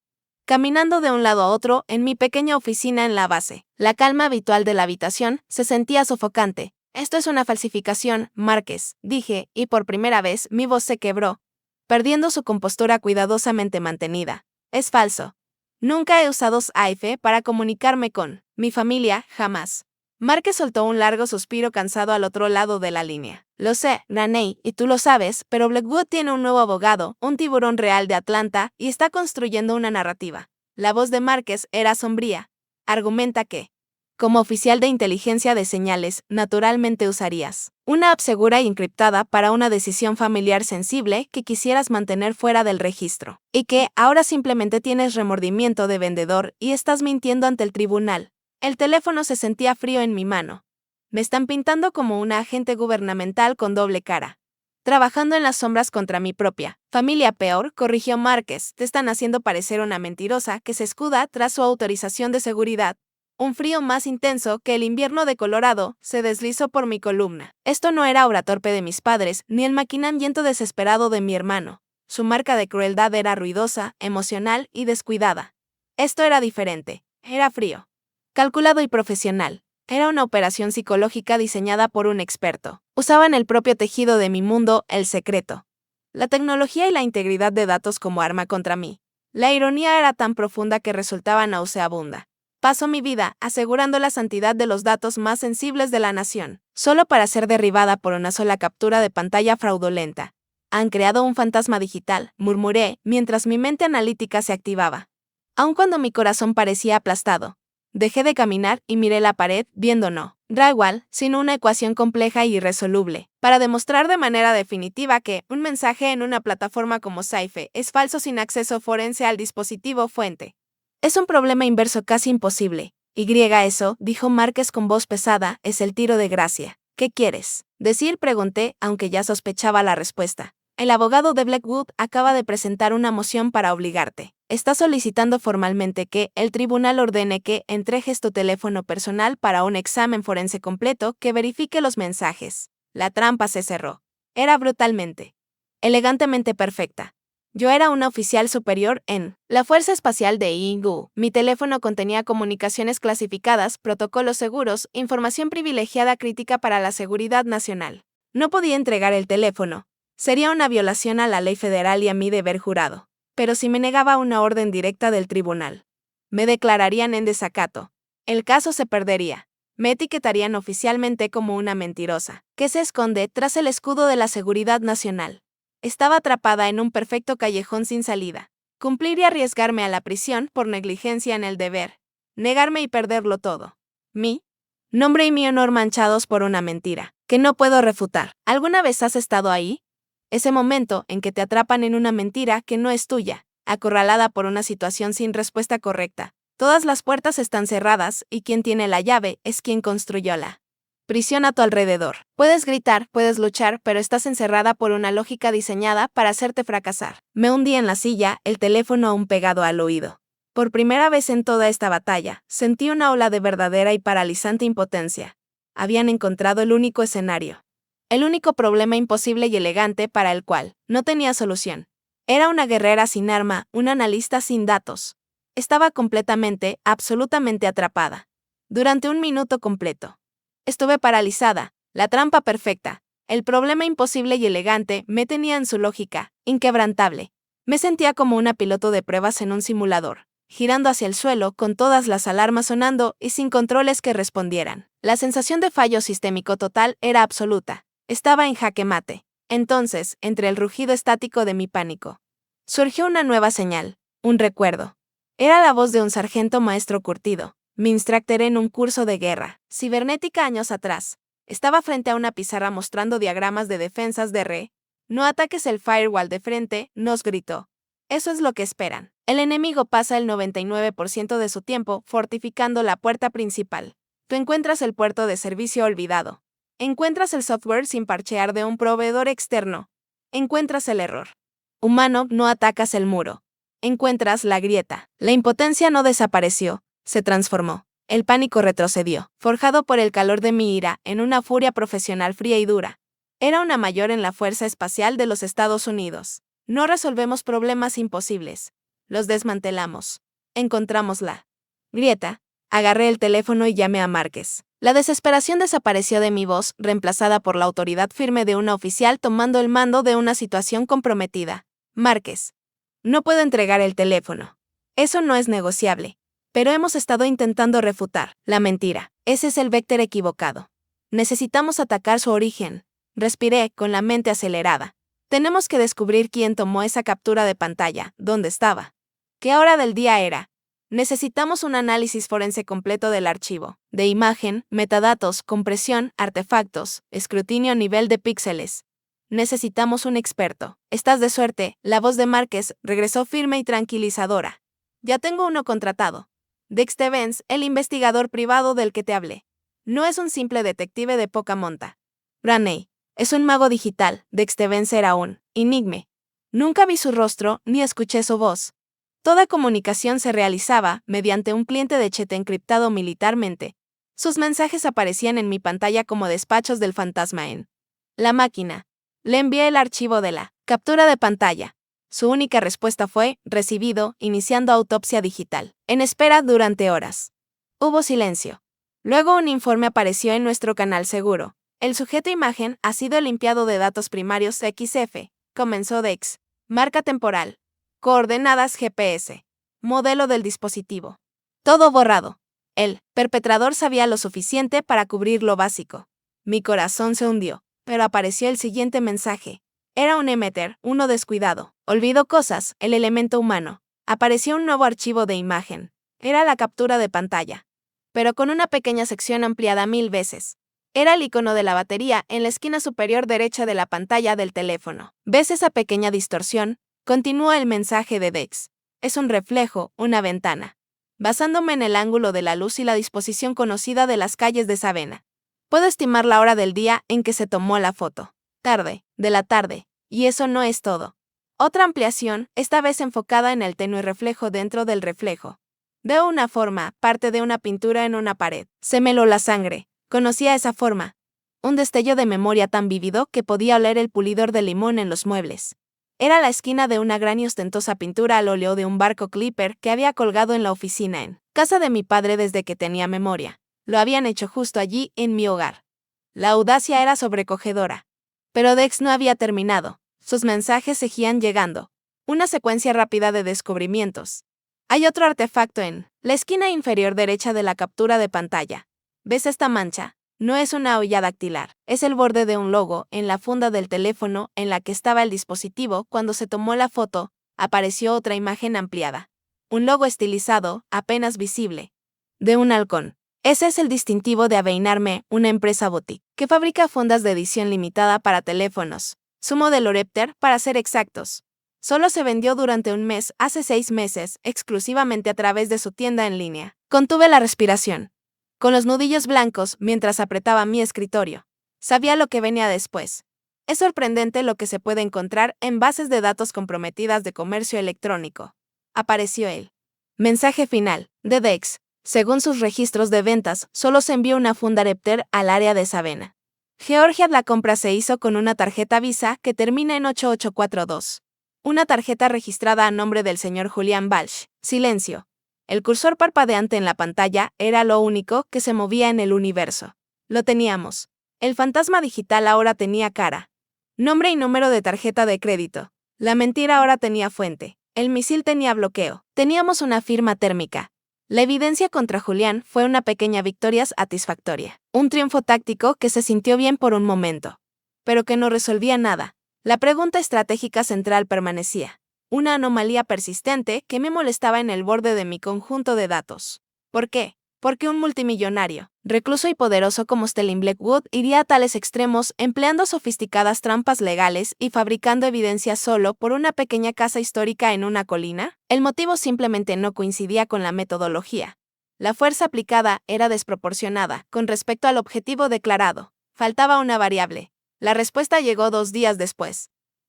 Speaker 1: Caminando de un lado a otro en mi pequeña oficina en la base, la calma habitual de la habitación se sentía sofocante. Esto es una falsificación, Márquez, dije, y por primera vez mi voz se quebró, perdiendo su compostura cuidadosamente mantenida. Es falso. Nunca he usado Skype para comunicarme con mi familia, jamás. Márquez soltó un largo suspiro cansado al otro lado de la línea. Lo sé, Raney, y tú lo sabes, pero Blackwood tiene un nuevo abogado, un tiburón real de Atlanta, y está construyendo una narrativa. La voz de Márquez era sombría. Argumenta que, como oficial de inteligencia de señales, naturalmente usarías una app segura y encriptada para una decisión familiar sensible que quisieras mantener fuera del registro, y que ahora simplemente tienes remordimiento de vendedor y estás mintiendo ante el tribunal. El teléfono se sentía frío en mi mano. Me están pintando como una agente gubernamental con doble cara, trabajando en las sombras contra mi propia familia. Peor, corrigió Márquez, te están haciendo parecer una mentirosa que se escuda tras su autorización de seguridad. Un frío más intenso que el invierno de Colorado se deslizó por mi columna. Esto no era obra torpe de mis padres, ni el maquinamiento desesperado de mi hermano. Su marca de crueldad era ruidosa, emocional y descuidada. Esto era diferente. Era frío, calculado y profesional. Era una operación psicológica diseñada por un experto. Usaban el propio tejido de mi mundo, el secreto. La tecnología y la integridad de datos como arma contra mí. La ironía era tan profunda que resultaba nauseabunda. Paso mi vida asegurando la santidad de los datos más sensibles de la nación, solo para ser derribada por una sola captura de pantalla fraudulenta. Han creado un fantasma digital, murmuré, mientras mi mente analítica se activaba. Aun cuando mi corazón parecía aplastado, dejé de caminar y miré la pared, viendo no drywall, sino una ecuación compleja e irresoluble, para demostrar de manera definitiva que un mensaje en una plataforma como Skype es falso sin acceso forense al dispositivo fuente. Es un problema inverso casi imposible. Eso, dijo Márquez con voz pesada, es el tiro de gracia. ¿Qué quieres decir? Pregunté, aunque ya sospechaba la respuesta. El abogado de Blackwood acaba de presentar una moción para obligarte. Está solicitando formalmente que el tribunal ordene que entregues tu teléfono personal para un examen forense completo que verifique los mensajes. La trampa se cerró. Era brutalmente, elegantemente perfecta. Yo era una oficial superior en la Fuerza Espacial de INGU. Mi teléfono contenía comunicaciones clasificadas, protocolos seguros, información privilegiada crítica para la seguridad nacional. No podía entregar el teléfono. Sería una violación a la ley federal y a mi deber jurado. Pero si me negaba una orden directa del tribunal, me declararían en desacato. El caso se perdería. Me etiquetarían oficialmente como una mentirosa, que se esconde tras el escudo de la seguridad nacional. Estaba atrapada en un perfecto callejón sin salida. Cumplir y arriesgarme a la prisión por negligencia en el deber. Negarme y perderlo todo. Mi nombre y mi honor manchados por una mentira, que no puedo refutar. ¿Alguna vez has estado ahí? Ese momento en que te atrapan en una mentira que no es tuya, acorralada por una situación sin respuesta correcta. Todas las puertas están cerradas y quien tiene la llave es quien construyó la prisión a tu alrededor. Puedes gritar, puedes luchar, pero estás encerrada por una lógica diseñada para hacerte fracasar. Me hundí en la silla, el teléfono aún pegado al oído. Por primera vez en toda esta batalla, sentí una ola de verdadera y paralizante impotencia. Habían encontrado el único escenario. El único problema imposible y elegante para el cual no tenía solución. Era una guerrera sin arma, un analista sin datos. Estaba completamente, absolutamente atrapada. Durante un minuto completo. Estuve paralizada. La trampa perfecta, el problema imposible y elegante me tenía en su lógica, inquebrantable. Me sentía como una piloto de pruebas en un simulador, girando hacia el suelo con todas las alarmas sonando y sin controles que respondieran. La sensación de fallo sistémico total era absoluta. Estaba en jaque mate. Entonces, entre el rugido estático de mi pánico, surgió una nueva señal, un recuerdo. Era la voz de un sargento maestro curtido. Mi instructor en un curso de guerra cibernética años atrás. Estaba frente a una pizarra mostrando diagramas de defensas de re. No ataques el firewall de frente, nos gritó. Eso es lo que esperan. El enemigo pasa el 99% de su tiempo fortificando la puerta principal. Tú encuentras el puerto de servicio olvidado. Encuentras el software sin parchear de un proveedor externo. Encuentras el error humano, no atacas el muro. encuentras la grieta. La impotencia no desapareció, se transformó. El pánico retrocedió, forjado por el calor de mi ira, en una furia profesional fría y dura. Era una mayor en la Fuerza Espacial de los Estados Unidos. No resolvemos problemas imposibles. Los desmantelamos. Encontramos la grieta. Agarré el teléfono y llamé a Márquez. La desesperación desapareció de mi voz, reemplazada por la autoridad firme de una oficial tomando el mando de una situación comprometida. Márquez. No puedo entregar el teléfono. Eso no es negociable. Pero hemos estado intentando refutar la mentira. Ese es el véctor equivocado. Necesitamos atacar su origen. Respiré, con la mente acelerada. Tenemos que descubrir quién tomó esa captura de pantalla, dónde estaba. ¿Qué hora del día era? Necesitamos un análisis forense completo del archivo, de imagen, metadatos, compresión, artefactos, escrutinio a nivel de píxeles. Necesitamos un experto. Estás de suerte, la voz de Márquez regresó firme y tranquilizadora. Ya tengo uno contratado. Dex Stevens, el investigador privado del que te hablé. No es un simple detective de poca monta. Braney, es un mago digital. Dex Stevens era un enigma. Nunca vi su rostro ni escuché su voz. Toda comunicación se realizaba mediante un cliente de chat encriptado militarmente. Sus mensajes aparecían en mi pantalla como despachos del fantasma en la máquina. Le envié el archivo de la captura de pantalla. Su única respuesta fue, recibido, iniciando autopsia digital. En espera durante horas. Hubo silencio. Luego un informe apareció en nuestro canal seguro. El sujeto imagen ha sido limpiado de datos primarios XF. Comenzó Dex. Marca temporal. Coordenadas GPS. Modelo del dispositivo. Todo borrado. El perpetrador sabía lo suficiente para cubrir lo básico. Mi corazón se hundió, pero apareció el siguiente mensaje. Era un emitter, uno descuidado. Olvidó cosas, el elemento humano. Apareció un nuevo archivo de imagen. Era la captura de pantalla. Pero con una pequeña sección ampliada 1000 veces. Era el icono de la batería en la esquina superior derecha de la pantalla del teléfono. ¿Ves esa pequeña distorsión? Continúa el mensaje de Dex. Es un reflejo, una ventana. Basándome en el ángulo de la luz y la disposición conocida de las calles de Savannah. Puedo estimar la hora del día en que se tomó la foto. Tarde, de la tarde. Y eso no es todo. Otra ampliación, esta vez enfocada en el tenue reflejo dentro del reflejo. Veo una forma, parte de una pintura en una pared. Se me heló la sangre. Conocía esa forma. Un destello de memoria tan vívido que podía oler el pulidor de limón en los muebles. Era la esquina de una gran y ostentosa pintura al óleo de un barco clipper que había colgado en la oficina en casa de mi padre desde que tenía memoria. Lo habían hecho justo allí, en mi hogar. La audacia era sobrecogedora. Pero Dex no había terminado. Sus mensajes seguían llegando. Una secuencia rápida de descubrimientos. Hay otro artefacto en la esquina inferior derecha de la captura de pantalla. ¿Ves esta mancha? No es una huella dactilar, es el borde de un logo en la funda del teléfono en la que estaba el dispositivo cuando se tomó la foto. Apareció otra imagen ampliada. Un logo estilizado, apenas visible. De un halcón. Ese es el distintivo de Aveinarme, una empresa boutique, que fabrica fundas de edición limitada para teléfonos. Su modelo Repter, para ser exactos. Solo se vendió durante un mes, hace 6 meses, exclusivamente a través de su tienda en línea. Contuve la respiración. Con los nudillos blancos, mientras apretaba mi escritorio. Sabía lo que venía después. Es sorprendente lo que se puede encontrar en bases de datos comprometidas de comercio electrónico. Apareció el mensaje final, de Dex. Según sus registros de ventas, solo se envió una funda Repter al área de Savannah, Georgia. La compra se hizo con una tarjeta Visa que termina en 8842. Una tarjeta registrada a nombre del señor Julian Balch. Silencio. El cursor parpadeante en la pantalla era lo único que se movía en el universo. Lo teníamos. El fantasma digital ahora tenía cara. Nombre y número de tarjeta de crédito. La mentira ahora tenía fuente. El misil tenía bloqueo. Teníamos una firma térmica. La evidencia contra Julián fue una pequeña victoria satisfactoria. Un triunfo táctico que se sintió bien por un momento. Pero que no resolvía nada. La pregunta estratégica central permanecía. Una anomalía persistente que me molestaba en el borde de mi conjunto de datos. ¿Por qué? Porque un multimillonario, recluso y poderoso como Stellan Blackwood iría a tales extremos empleando sofisticadas trampas legales y fabricando evidencia solo por una pequeña casa histórica en una colina. El motivo simplemente no coincidía con la metodología. La fuerza aplicada era desproporcionada con respecto al objetivo declarado. Faltaba una variable. La respuesta llegó 2 días después.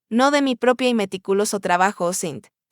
Speaker 1: No de mi propio y meticuloso trabajo,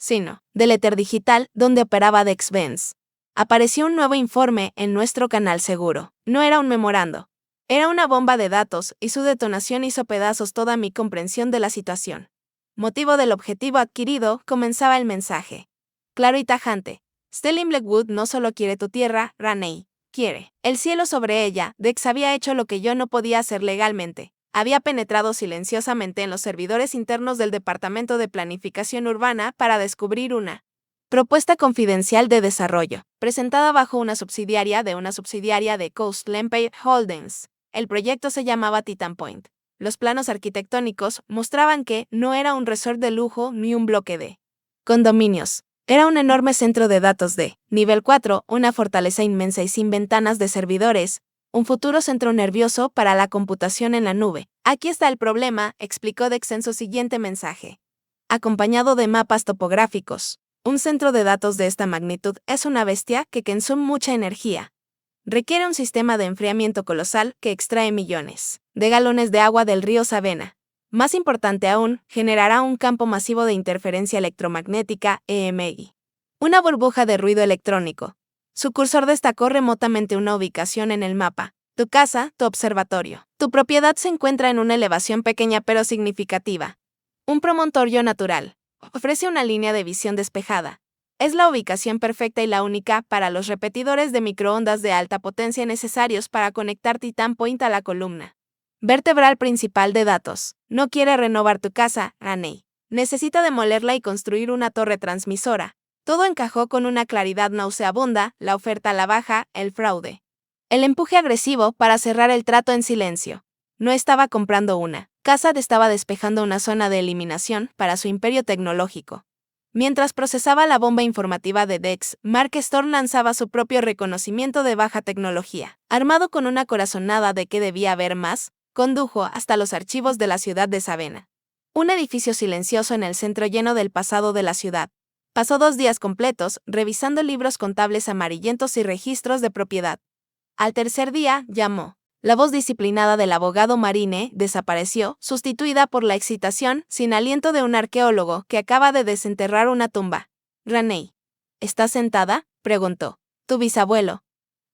Speaker 1: sino del Ether Digital, donde operaba Dex Benz. Apareció un nuevo informe en nuestro canal seguro. No era un memorando. Era una bomba de datos, y su detonación hizo pedazos toda mi comprensión de la situación. Motivo del objetivo adquirido, comenzaba el mensaje. Claro y tajante. Stellan Blackwood no solo quiere tu tierra, Raney. Quiere el cielo sobre ella. Dex había hecho lo que yo no podía hacer legalmente. Había penetrado silenciosamente en los servidores internos del Departamento de Planificación Urbana para descubrir una propuesta confidencial de desarrollo, presentada bajo una subsidiaria de Coast Empire Holdings. El proyecto se llamaba Titan Point. Los planos arquitectónicos mostraban que no era un resort de lujo ni un bloque de condominios. Era un enorme centro de datos de nivel 4, una fortaleza inmensa y sin ventanas de servidores, un futuro centro nervioso para la computación en la nube. Aquí está el problema, explicó Dex en su siguiente mensaje. Acompañado de mapas topográficos. Un centro de datos de esta magnitud es una bestia que consume mucha energía. Requiere un sistema de enfriamiento colosal que extrae millones de galones de agua del río Savannah. Más importante aún, generará un campo masivo de interferencia electromagnética, EMI. Una burbuja de ruido electrónico. Su cursor destacó remotamente una ubicación en el mapa. Tu casa, tu observatorio. Tu propiedad se encuentra en una elevación pequeña pero significativa. Un promontorio natural. Ofrece una línea de visión despejada. Es la ubicación perfecta y la única para los repetidores de microondas de alta potencia necesarios para conectar Titan Point a la columna vertebral principal de datos. No quiere renovar tu casa, Raney. Necesita demolerla y construir una torre transmisora. Todo encajó con una claridad nauseabunda, la oferta a la baja, el fraude. El empuje agresivo para cerrar el trato en silencio. No estaba comprando una casa, estaba despejando una zona de eliminación para su imperio tecnológico. Mientras procesaba la bomba informativa de Dex, Mark Storm lanzaba su propio reconocimiento de baja tecnología. Armado con una corazonada de que debía haber más, condujo hasta los archivos de la ciudad de Savannah. Un edificio silencioso en el centro lleno del pasado de la ciudad. Pasó 2 días completos revisando libros contables amarillentos y registros de propiedad. Al tercer día, llamó. La voz disciplinada del abogado Marine desapareció, sustituida por la excitación sin aliento de un arqueólogo que acaba de desenterrar una tumba. Raney. ¿Estás sentada?, preguntó. Tu bisabuelo.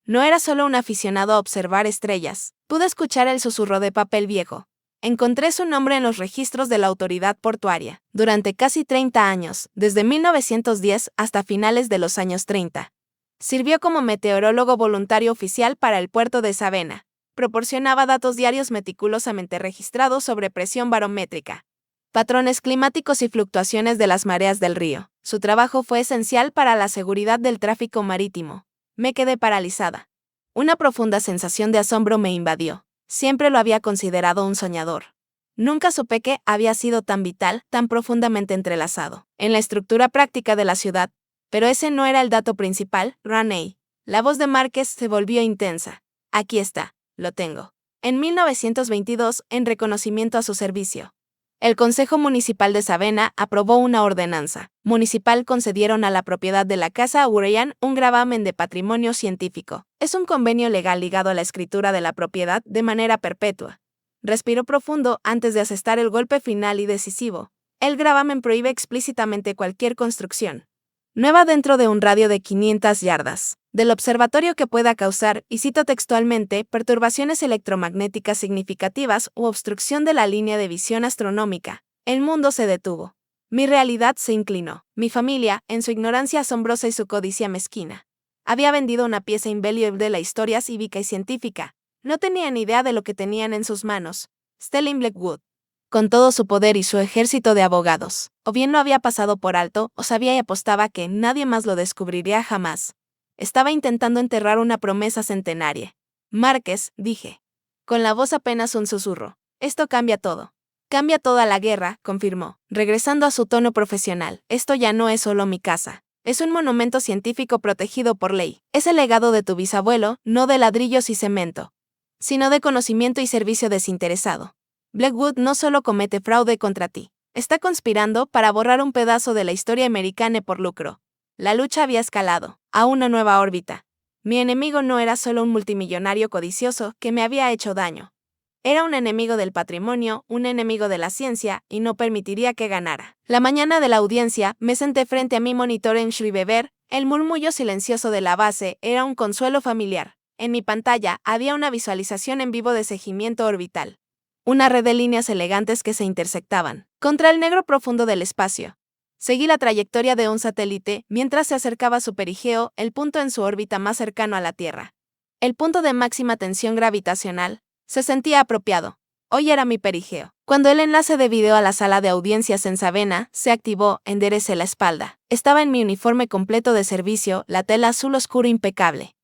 Speaker 1: No era solo un aficionado a observar estrellas. Pude escuchar el susurro de papel viejo. Encontré su nombre en los registros de la autoridad portuaria. Durante casi 30 años, desde 1910 hasta finales de los años 30. Sirvió como meteorólogo voluntario oficial para el puerto de Savannah. Proporcionaba datos diarios meticulosamente registrados sobre presión barométrica, patrones climáticos y fluctuaciones de las mareas del río. Su trabajo fue esencial para la seguridad del tráfico marítimo. Me quedé paralizada. Una profunda sensación de asombro me invadió. Siempre lo había considerado un soñador. Nunca supe que había sido tan vital, tan profundamente entrelazado en la estructura práctica de la ciudad. Pero ese no era el dato principal, Raney. La voz de Márquez se volvió intensa. Aquí está, lo tengo. En 1922, en reconocimiento a su servicio, el Consejo Municipal de Savannah aprobó una ordenanza municipal. Concedieron a la propiedad de la Casa Uryan un gravamen de patrimonio científico. Es un convenio legal ligado a la escritura de la propiedad de manera perpetua. Respiró profundo antes de asestar el golpe final y decisivo. El gravamen prohíbe explícitamente cualquier construcción nueva dentro de un radio de 500 yardas del observatorio que pueda causar, y cito textualmente, perturbaciones electromagnéticas significativas u obstrucción de la línea de visión astronómica. El mundo se detuvo. Mi realidad se inclinó. Mi familia, en su ignorancia asombrosa y su codicia mezquina, había vendido una pieza invaluable de la historia cívica y científica. No tenían idea de lo que tenían en sus manos. Stellan Blackwood, con todo su poder y su ejército de abogados, o bien lo había pasado por alto, o sabía y apostaba que nadie más lo descubriría jamás. Estaba intentando enterrar una promesa centenaria. Márquez, dije, con la voz apenas un susurro. Esto cambia todo. Cambia toda la guerra, confirmó, regresando a su tono profesional. Esto ya no es solo mi casa. Es un monumento científico protegido por ley. Es el legado de tu bisabuelo, no de ladrillos y cemento, sino de conocimiento y servicio desinteresado. Blackwood no solo comete fraude contra ti. Está conspirando para borrar un pedazo de la historia americana por lucro. La lucha había escalado a una nueva órbita. Mi enemigo no era solo un multimillonario codicioso que me había hecho daño. Era un enemigo del patrimonio, un enemigo de la ciencia, y no permitiría que ganara. La mañana de la audiencia, me senté frente a mi monitor en Schreiber. El murmullo silencioso de la base era un consuelo familiar. En mi pantalla había una visualización en vivo de seguimiento orbital. Una red de líneas elegantes que se intersectaban contra el negro profundo del espacio. Seguí la trayectoria de un satélite mientras se acercaba a su perigeo, el punto en su órbita más cercano a la Tierra. El punto de máxima tensión gravitacional. Se sentía apropiado. Hoy era mi perigeo. Cuando el enlace de video a la sala de audiencias en Savannah se activó, enderecé la espalda. Estaba en mi uniforme completo de servicio, la tela azul oscuro impecable.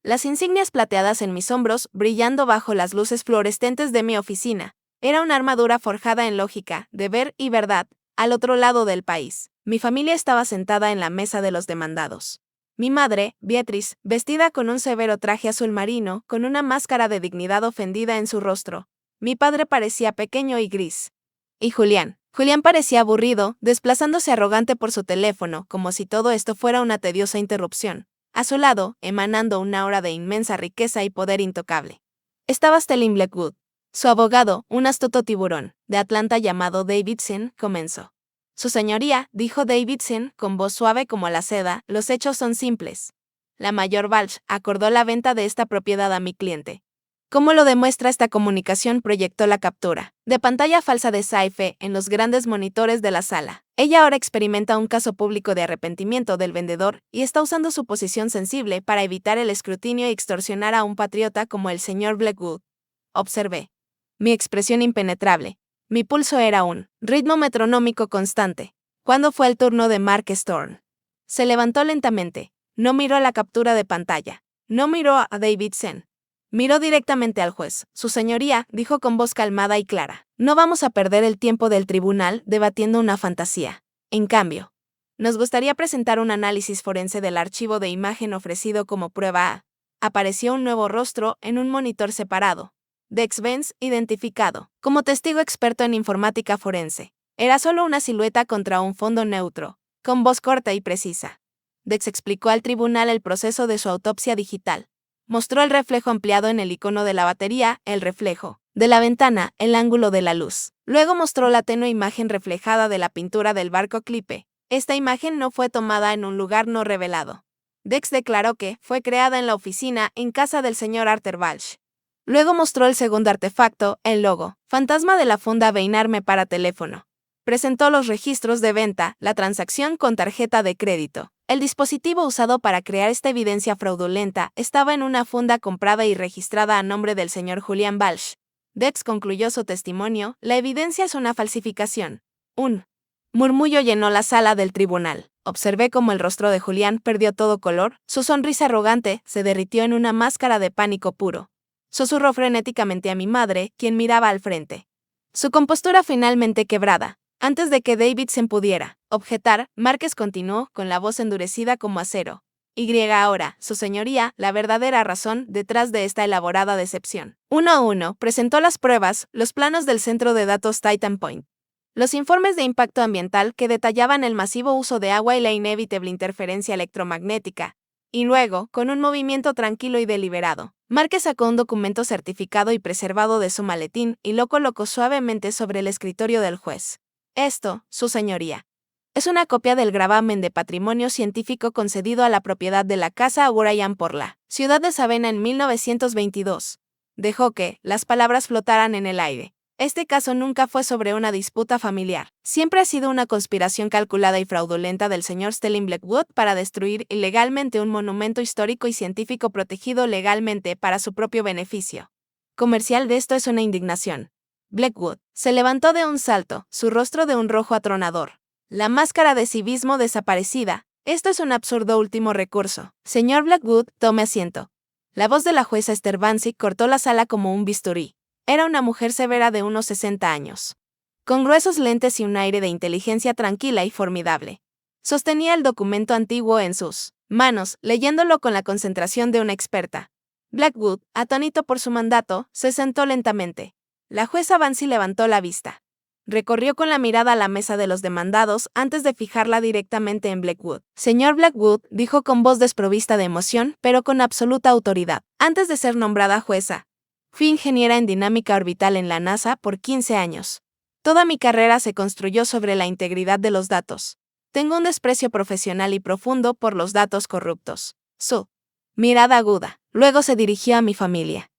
Speaker 1: Las insignias plateadas en mis hombros, brillando bajo las luces fluorescentes de mi oficina. Era una armadura forjada en lógica, deber y verdad, al otro lado del país. Mi familia estaba sentada en la mesa de los demandados. Mi madre, Beatriz, vestida con un severo traje azul marino, con una máscara de dignidad ofendida en su rostro. Mi padre parecía pequeño y gris. Y Julián parecía aburrido, desplazándose arrogante por su teléfono, como si todo esto fuera una tediosa interrupción. A su lado, emanando una aura de inmensa riqueza y poder intocable, estaba Stelling Blackwood. Su abogado, un astuto tiburón, de Atlanta llamado Davidson, comenzó. Su señoría, dijo Davidson, con voz suave como la seda, los hechos son simples. La mayor Balch acordó la venta de esta propiedad a mi cliente. ¿Cómo lo demuestra esta comunicación? Proyectó la captura de pantalla falsa de Saife en los grandes monitores de la sala. Ella ahora experimenta un caso público de arrepentimiento del vendedor y está usando su posición sensible para evitar el escrutinio y extorsionar a un patriota como el señor Blackwood. Observé. Mi expresión impenetrable. Mi pulso era un ritmo metronómico constante. ¿Cuándo fue el turno de Mark Storm? Se levantó lentamente. No miró la captura de pantalla. No miró a Davidson. Miró directamente al juez. Su señoría, dijo con voz calmada y clara. No vamos a perder el tiempo del tribunal debatiendo una fantasía. En cambio, nos gustaría presentar un análisis forense del archivo de imagen ofrecido como prueba A. Apareció un nuevo rostro en un monitor separado. Dex Benz, identificado como testigo experto en informática forense. Era solo una silueta contra un fondo neutro, con voz corta y precisa. Dex explicó al tribunal el proceso de su autopsia digital. Mostró el reflejo ampliado en el icono de la batería, el reflejo de la ventana, el ángulo de la luz. Luego mostró la tenue imagen reflejada de la pintura del barco Clipe. Esta imagen no fue tomada en un lugar no revelado. Dex declaró que fue creada en la oficina en casa del señor Arthur Balch. Luego mostró el segundo artefacto, el logo, fantasma de la funda Beinarme para teléfono. Presentó los registros de venta, la transacción con tarjeta de crédito. El dispositivo usado para crear esta evidencia fraudulenta estaba en una funda comprada y registrada a nombre del señor Julian Balch. Dex concluyó su testimonio, la evidencia es una falsificación. Un murmullo llenó la sala del tribunal. Observé cómo el rostro de Julián perdió todo color, su sonrisa arrogante se derritió en una máscara de pánico puro. Susurró frenéticamente a mi madre, quien miraba al frente. Su compostura finalmente quebrada. Antes de que Davidson pudiera objetar, Márquez continuó, con la voz endurecida como acero. Ahora, su señoría, la verdadera razón detrás de esta elaborada decepción. Uno a uno, presentó las pruebas, los planos del centro de datos Titan Point. Los informes de impacto ambiental que detallaban el masivo uso de agua y la inevitable interferencia electromagnética. Y luego, con un movimiento tranquilo y deliberado, Márquez sacó un documento certificado y preservado de su maletín y lo colocó suavemente sobre el escritorio del juez. Esto, su señoría, es una copia del gravamen de patrimonio científico concedido a la propiedad de la Casa O'Brien por la ciudad de Savannah en 1922. Dejó que las palabras flotaran en el aire. Este caso nunca fue sobre una disputa familiar. Siempre ha sido una conspiración calculada y fraudulenta del señor Stelling Blackwood para destruir ilegalmente un monumento histórico y científico protegido legalmente para su propio beneficio comercial. De esto es una indignación. Blackwood se levantó de un salto, su rostro de un rojo atronador. La máscara de civismo desaparecida. Esto es un absurdo último recurso. Señor Blackwood, tome asiento. La voz de la jueza Esther Bansi cortó la sala como un bisturí. Era una mujer severa de unos 60 años. Con gruesos lentes y un aire de inteligencia tranquila y formidable. Sostenía el documento antiguo en sus manos, leyéndolo con la concentración de una experta. Blackwood, atónito por su mandato, se sentó lentamente. La jueza Bansi levantó la vista. Recorrió con la mirada la mesa de los demandados antes de fijarla directamente en Blackwood. Señor Blackwood, dijo con voz desprovista de emoción, pero con absoluta autoridad. Antes de ser nombrada jueza, Fui ingeniera en dinámica orbital en la NASA por 15 años. Toda mi carrera se construyó sobre la integridad de los datos. Tengo un desprecio profesional y profundo por los datos corruptos. Su mirada aguda. Luego se dirigió a mi familia.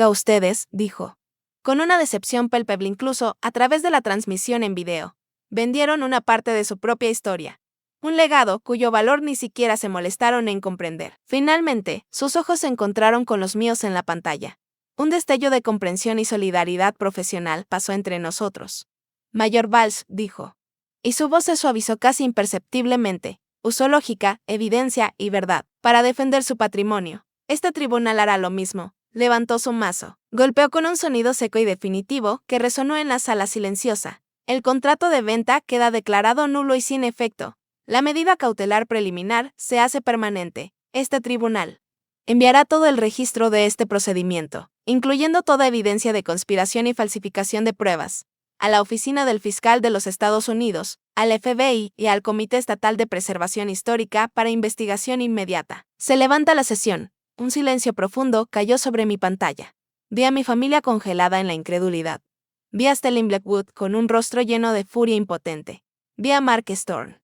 Speaker 1: Ustedes, dijo. Con una decepción palpable incluso a través de la transmisión en video. Vendieron una parte de su propia historia. Un legado cuyo valor ni siquiera se molestaron en comprender. Finalmente, sus ojos se encontraron con los míos en la pantalla. Un destello de comprensión y solidaridad profesional pasó entre nosotros. Mayor Valls, dijo. Y su voz se suavizó casi imperceptiblemente. Usó lógica, evidencia y verdad para defender su patrimonio. Este tribunal hará lo mismo. Levantó su mazo. Golpeó con un sonido seco y definitivo que resonó en la sala silenciosa. El contrato de venta queda declarado nulo y sin efecto. La medida cautelar preliminar se hace permanente. Este tribunal enviará todo el registro de este procedimiento, incluyendo toda evidencia de conspiración y falsificación de pruebas, a la Oficina del Fiscal de los Estados Unidos, al FBI y al Comité Estatal de Preservación Histórica para investigación inmediata. Se levanta la sesión. Un silencio profundo cayó sobre mi pantalla. Vi a mi familia congelada en la incredulidad. Vi a Stelling Blackwood con un rostro lleno de furia impotente. Vi a Mark Storm,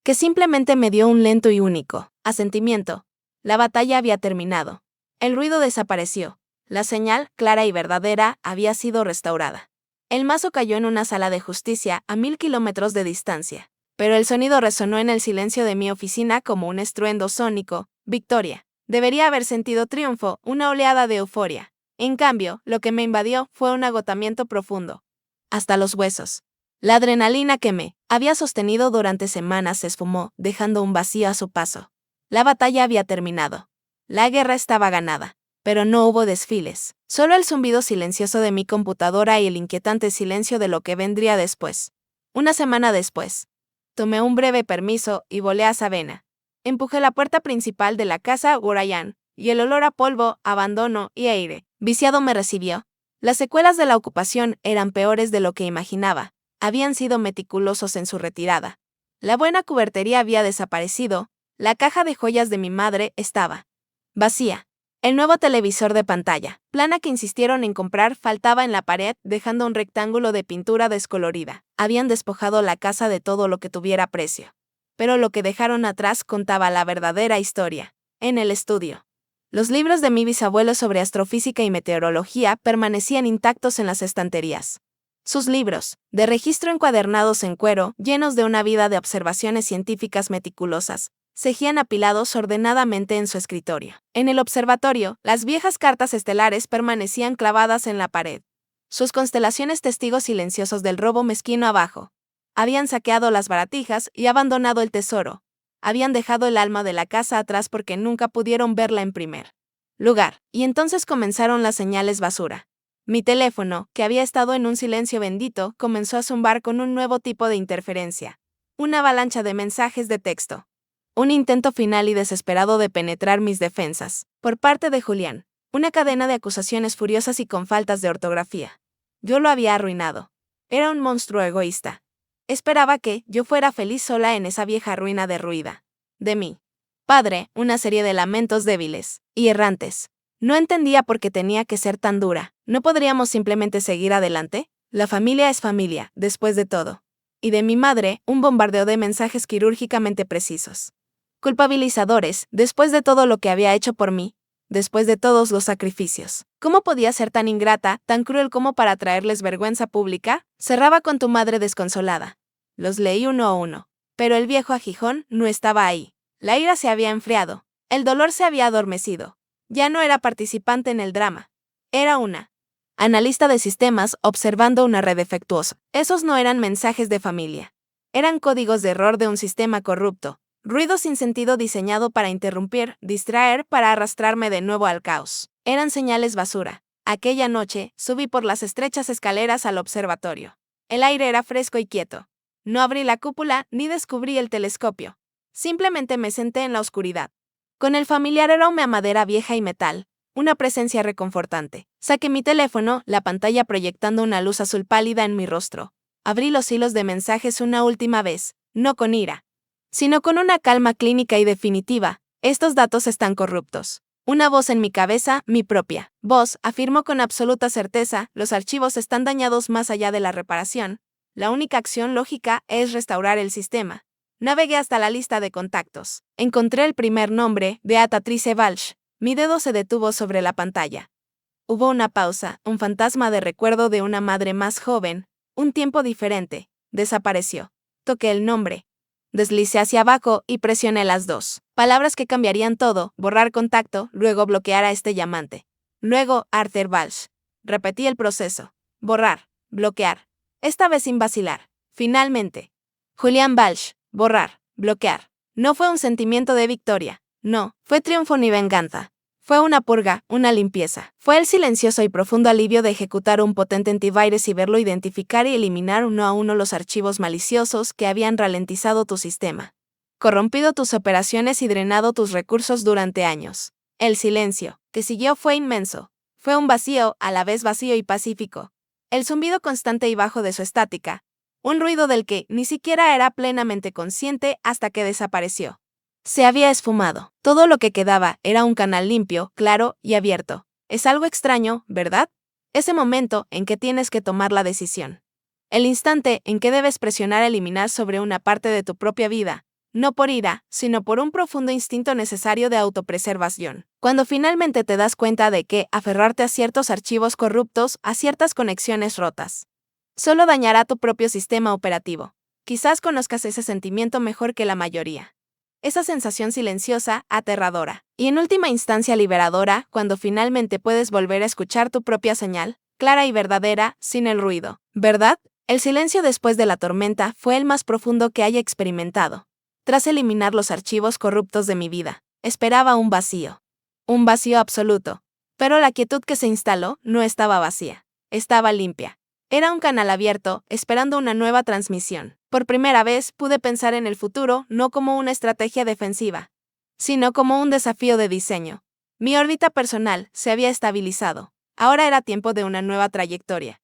Speaker 1: que simplemente me dio un lento y único asentimiento. La batalla había terminado. El ruido desapareció. La señal, clara y verdadera, había sido restaurada. El mazo cayó en una sala de justicia a 1000 kilómetros de distancia, pero el sonido resonó en el silencio de mi oficina como un estruendo sónico. Victoria. Debería haber sentido triunfo, una oleada de euforia. En cambio, lo que me invadió fue un agotamiento profundo. Hasta los huesos. La adrenalina que me había sostenido durante semanas se esfumó, dejando un vacío a su paso. La batalla había terminado. La guerra estaba ganada. Pero no hubo desfiles. Solo el zumbido silencioso de mi computadora y el inquietante silencio de lo que vendría después. Una semana después, tomé un breve permiso y volé a Savannah. Empujé la puerta principal de la casa Gurayan, y el olor a polvo, abandono y aire viciado me recibió. Las secuelas de la ocupación eran peores de lo que imaginaba. Habían sido meticulosos en su retirada. La buena cubertería había desaparecido. La caja de joyas de mi madre estaba vacía. El nuevo televisor de pantalla plana que insistieron en comprar faltaba en la pared, dejando un rectángulo de pintura descolorida. Habían despojado la casa de todo lo que tuviera precio. Pero lo que dejaron atrás contaba la verdadera historia. En el estudio, los libros de mi bisabuelo sobre astrofísica y meteorología permanecían intactos en las estanterías. Sus libros, de registro encuadernados en cuero, llenos de una vida de observaciones científicas meticulosas, seguían apilados ordenadamente en su escritorio. En el observatorio, las viejas cartas estelares permanecían clavadas en la pared. Sus constelaciones testigos silenciosos del robo mezquino abajo. Habían saqueado las baratijas y abandonado el tesoro. Habían dejado el alma de la casa atrás porque nunca pudieron verla en primer lugar. Y entonces comenzaron las señales basura. Mi teléfono, que había estado en un silencio bendito, comenzó a zumbar con un nuevo tipo de interferencia. Una avalancha de mensajes de texto. Un intento final y desesperado de penetrar mis defensas, por parte de Julián. Una cadena de acusaciones furiosas y con faltas de ortografía. Yo lo había arruinado. Era un monstruo egoísta. Esperaba que yo fuera feliz sola en esa vieja ruina derruida. De mí. Padre, una serie de lamentos débiles y errantes. No entendía por qué tenía que ser tan dura. ¿No podríamos simplemente seguir adelante? La familia es familia, después de todo. Y de mi madre, un bombardeo de mensajes quirúrgicamente precisos. Culpabilizadores, después de todo lo que había hecho por mí, después de todos los sacrificios. ¿Cómo podía ser tan ingrata, tan cruel como para traerles vergüenza pública? Cerraba con tu madre desconsolada. Los leí uno a uno. Pero el viejo aguijón no estaba ahí. La ira se había enfriado. El dolor se había adormecido. Ya no era participante en el drama. Era una analista de sistemas observando una red defectuosa. Esos no eran mensajes de familia. Eran códigos de error de un sistema corrupto. Ruido sin sentido diseñado para interrumpir, distraer, para arrastrarme de nuevo al caos. Eran señales basura. Aquella noche, subí por las estrechas escaleras al observatorio. El aire era fresco y quieto. No abrí la cúpula ni descubrí el telescopio. Simplemente me senté en la oscuridad. Con el familiar aroma a madera vieja y metal, una presencia reconfortante. Saqué mi teléfono, la pantalla proyectando una luz azul pálida en mi rostro. Abrí los hilos de mensajes una última vez, no con ira, sino con una calma clínica y definitiva. Estos datos están corruptos. Una voz en mi cabeza, mi propia voz, afirmó con absoluta certeza, los archivos están dañados más allá de la reparación. La única acción lógica es restaurar el sistema. Navegué hasta la lista de contactos. Encontré el primer nombre, Beatrice Walsh. Mi dedo se detuvo sobre la pantalla. Hubo una pausa, un fantasma de recuerdo de una madre más joven, un tiempo diferente. Desapareció. Toqué el nombre. Deslicé hacia abajo y presioné las dos palabras que cambiarían todo, borrar contacto, luego bloquear a este llamante. Luego, Arthur Walsh. Repetí el proceso. Borrar, bloquear. Esta vez sin vacilar. Finalmente. Julian Walsh. Borrar, bloquear. No fue un sentimiento de victoria. No, fue triunfo ni venganza. Fue una purga, una limpieza. Fue el silencioso y profundo alivio de ejecutar un potente antivirus y verlo identificar y eliminar uno a uno los archivos maliciosos que habían ralentizado tu sistema, corrompido tus operaciones y drenado tus recursos durante años. El silencio que siguió fue inmenso. Fue un vacío, a la vez vacío y pacífico. El zumbido constante y bajo de su estática. Un ruido del que ni siquiera era plenamente consciente hasta que desapareció. Se había esfumado. Todo lo que quedaba era un canal limpio, claro y abierto. Es algo extraño, ¿verdad? Ese momento en que tienes que tomar la decisión. El instante en que debes presionar eliminar sobre una parte de tu propia vida, no por ira, sino por un profundo instinto necesario de autopreservación. Cuando finalmente te das cuenta de que aferrarte a ciertos archivos corruptos, a ciertas conexiones rotas, solo dañará tu propio sistema operativo. Quizás conozcas ese sentimiento mejor que la mayoría. Esa sensación silenciosa, aterradora, y en última instancia liberadora, cuando finalmente puedes volver a escuchar tu propia señal, clara y verdadera, sin el ruido. ¿Verdad? El silencio después de la tormenta fue el más profundo que haya experimentado. Tras eliminar los archivos corruptos de mi vida, esperaba un vacío. Un vacío absoluto. Pero la quietud que se instaló no estaba vacía. Estaba limpia. Era un canal abierto, esperando una nueva transmisión. Por primera vez pude pensar en el futuro no como una estrategia defensiva, sino como un desafío de diseño. Mi órbita personal se había estabilizado. Ahora era tiempo de una nueva trayectoria.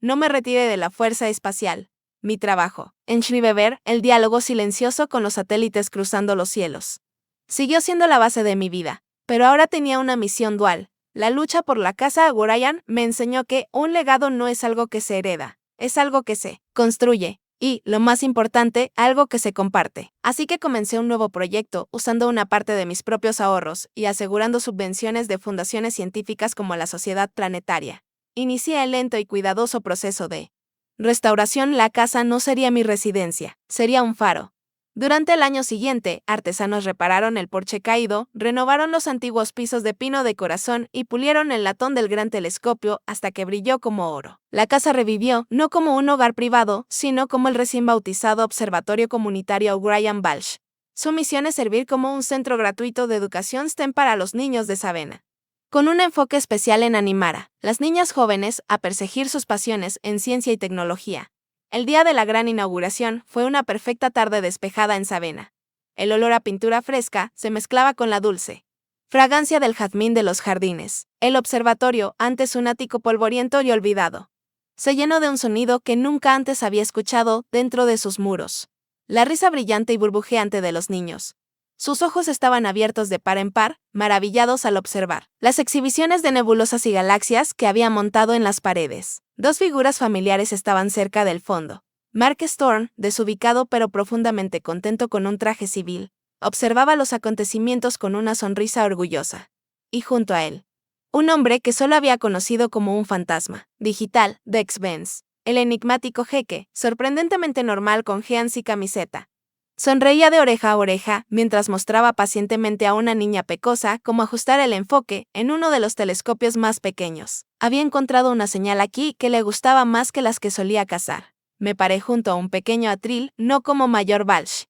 Speaker 1: No me retiré de la fuerza espacial. Mi trabajo, en Schneebeber, el diálogo silencioso con los satélites cruzando los cielos, siguió siendo la base de mi vida, pero ahora tenía una misión dual. La lucha por la casa Agurayan me enseñó que un legado no es algo que se hereda, es algo que se construye. Y, lo más importante, algo que se comparte. Así que comencé un nuevo proyecto, usando una parte de mis propios ahorros y asegurando subvenciones de fundaciones científicas como la Sociedad Planetaria. Inicié el lento y cuidadoso proceso de restauración. La casa no sería mi residencia, sería un faro. Durante el año siguiente, artesanos repararon el porche caído, renovaron los antiguos pisos de pino de corazón y pulieron el latón del gran telescopio hasta que brilló como oro. La casa revivió, no como un hogar privado, sino como el recién bautizado Observatorio Comunitario O'Brien Walsh. Su misión es servir como un centro gratuito de educación STEM para los niños de Savannah, con un enfoque especial en animar a las niñas jóvenes a perseguir sus pasiones en ciencia y tecnología. El día de la gran inauguración fue una perfecta tarde despejada en Savannah. El olor a pintura fresca se mezclaba con la dulce fragancia del jazmín de los jardines. El observatorio, antes un ático polvoriento y olvidado, se llenó de un sonido que nunca antes había escuchado dentro de sus muros. La risa brillante y burbujeante de los niños. Sus ojos estaban abiertos de par en par, maravillados al observar las exhibiciones de nebulosas y galaxias que había montado en las paredes. Dos figuras familiares estaban cerca del fondo. Mark Storm, desubicado pero profundamente contento con un traje civil, observaba los acontecimientos con una sonrisa orgullosa. Y junto a él, un hombre que solo había conocido como un fantasma digital, Dex Benz, el enigmático jeque, sorprendentemente normal con jeans y camiseta. Sonreía de oreja a oreja mientras mostraba pacientemente a una niña pecosa cómo ajustar el enfoque en uno de los telescopios más pequeños. Había encontrado una señal aquí que le gustaba más que las que solía cazar. Me paré junto a un pequeño atril, no como Mayor Walsh,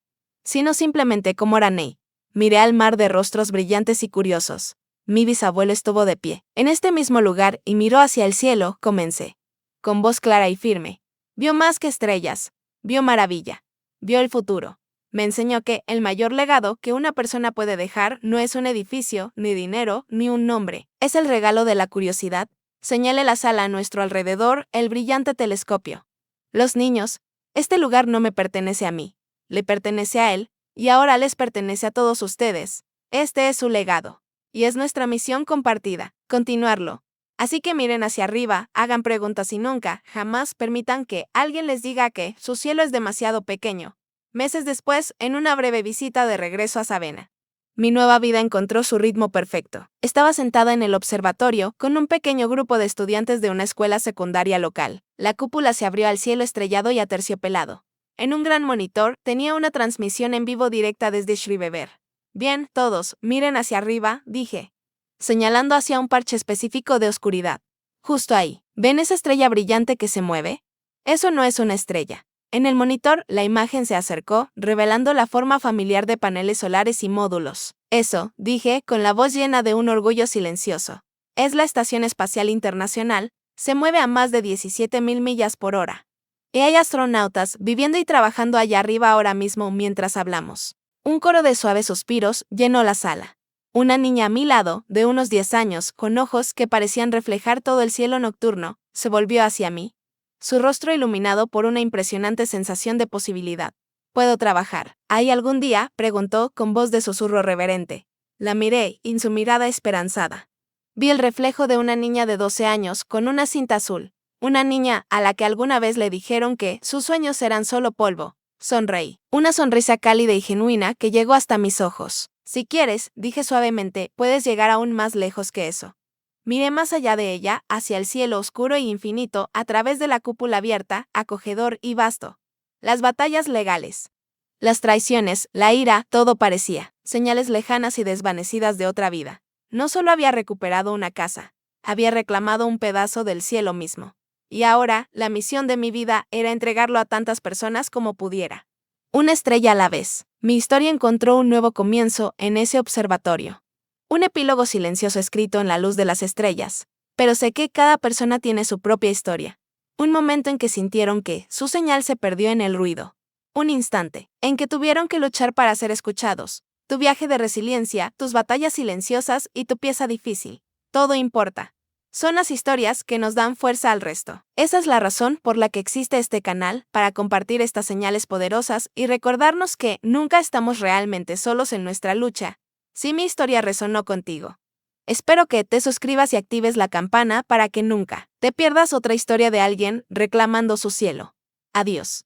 Speaker 1: sino simplemente como Raney. Miré al mar de rostros brillantes y curiosos. Mi bisabuelo estuvo de pie en este mismo lugar y miró hacia el cielo. Comencé, con voz clara y firme. Vio más que estrellas, vio maravilla, vio el futuro. Me enseñó que el mayor legado que una persona puede dejar no es un edificio, ni dinero, ni un nombre. Es el regalo de la curiosidad. Señale la sala a nuestro alrededor, el brillante telescopio. Los niños, este lugar no me pertenece a mí. Le pertenece a él, y ahora les pertenece a todos ustedes. Este es su legado. Y es nuestra misión compartida, continuarlo. Así que miren hacia arriba, hagan preguntas y nunca, jamás permitan que alguien les diga que su cielo es demasiado pequeño. Meses después, en una breve visita de regreso a Savannah, mi nueva vida encontró su ritmo perfecto. Estaba sentada en el observatorio con un pequeño grupo de estudiantes de una escuela secundaria local. La cúpula se abrió al cielo estrellado y aterciopelado. En un gran monitor tenía una transmisión en vivo directa desde Shrivever. Bien, todos, miren hacia arriba, dije, señalando hacia un parche específico de oscuridad. Justo ahí, ¿ven esa estrella brillante que se mueve? Eso no es una estrella. En el monitor, la imagen se acercó, revelando la forma familiar de paneles solares y módulos. Eso, dije, con la voz llena de un orgullo silencioso. Es la Estación Espacial Internacional, se mueve a más de 17.000 millas por hora. Y hay astronautas viviendo y trabajando allá arriba ahora mismo mientras hablamos. Un coro de suaves suspiros llenó la sala. Una niña a mi lado, de unos 10 años, con ojos que parecían reflejar todo el cielo nocturno, se volvió hacia mí, su rostro iluminado por una impresionante sensación de posibilidad. ¿Puedo trabajar ahí algún día?, preguntó con voz de susurro reverente. La miré, y su mirada esperanzada. Vi el reflejo de una niña de 12 años con una cinta azul, una niña a la que alguna vez le dijeron que sus sueños eran solo polvo. Sonreí. Una sonrisa cálida y genuina que llegó hasta mis ojos. Si quieres, dije suavemente, puedes llegar aún más lejos que eso. Miré más allá de ella, hacia el cielo oscuro e infinito, a través de la cúpula abierta, acogedor y vasto. Las batallas legales, las traiciones, la ira, todo parecía señales lejanas y desvanecidas de otra vida. No solo había recuperado una casa, había reclamado un pedazo del cielo mismo. Y ahora, la misión de mi vida era entregarlo a tantas personas como pudiera. Una estrella a la vez. Mi historia encontró un nuevo comienzo en ese observatorio. Un epílogo silencioso escrito en la luz de las estrellas. Pero sé que cada persona tiene su propia historia. Un momento en que sintieron que su señal se perdió en el ruido. Un instante en que tuvieron que luchar para ser escuchados. Tu viaje de resiliencia, tus batallas silenciosas y tu pieza difícil. Todo importa. Son las historias que nos dan fuerza al resto. Esa es la razón por la que existe este canal, para compartir estas señales poderosas y recordarnos que nunca estamos realmente solos en nuestra lucha. Si mi historia resonó contigo, espero que te suscribas y actives la campana para que nunca te pierdas otra historia de alguien reclamando su cielo. Adiós.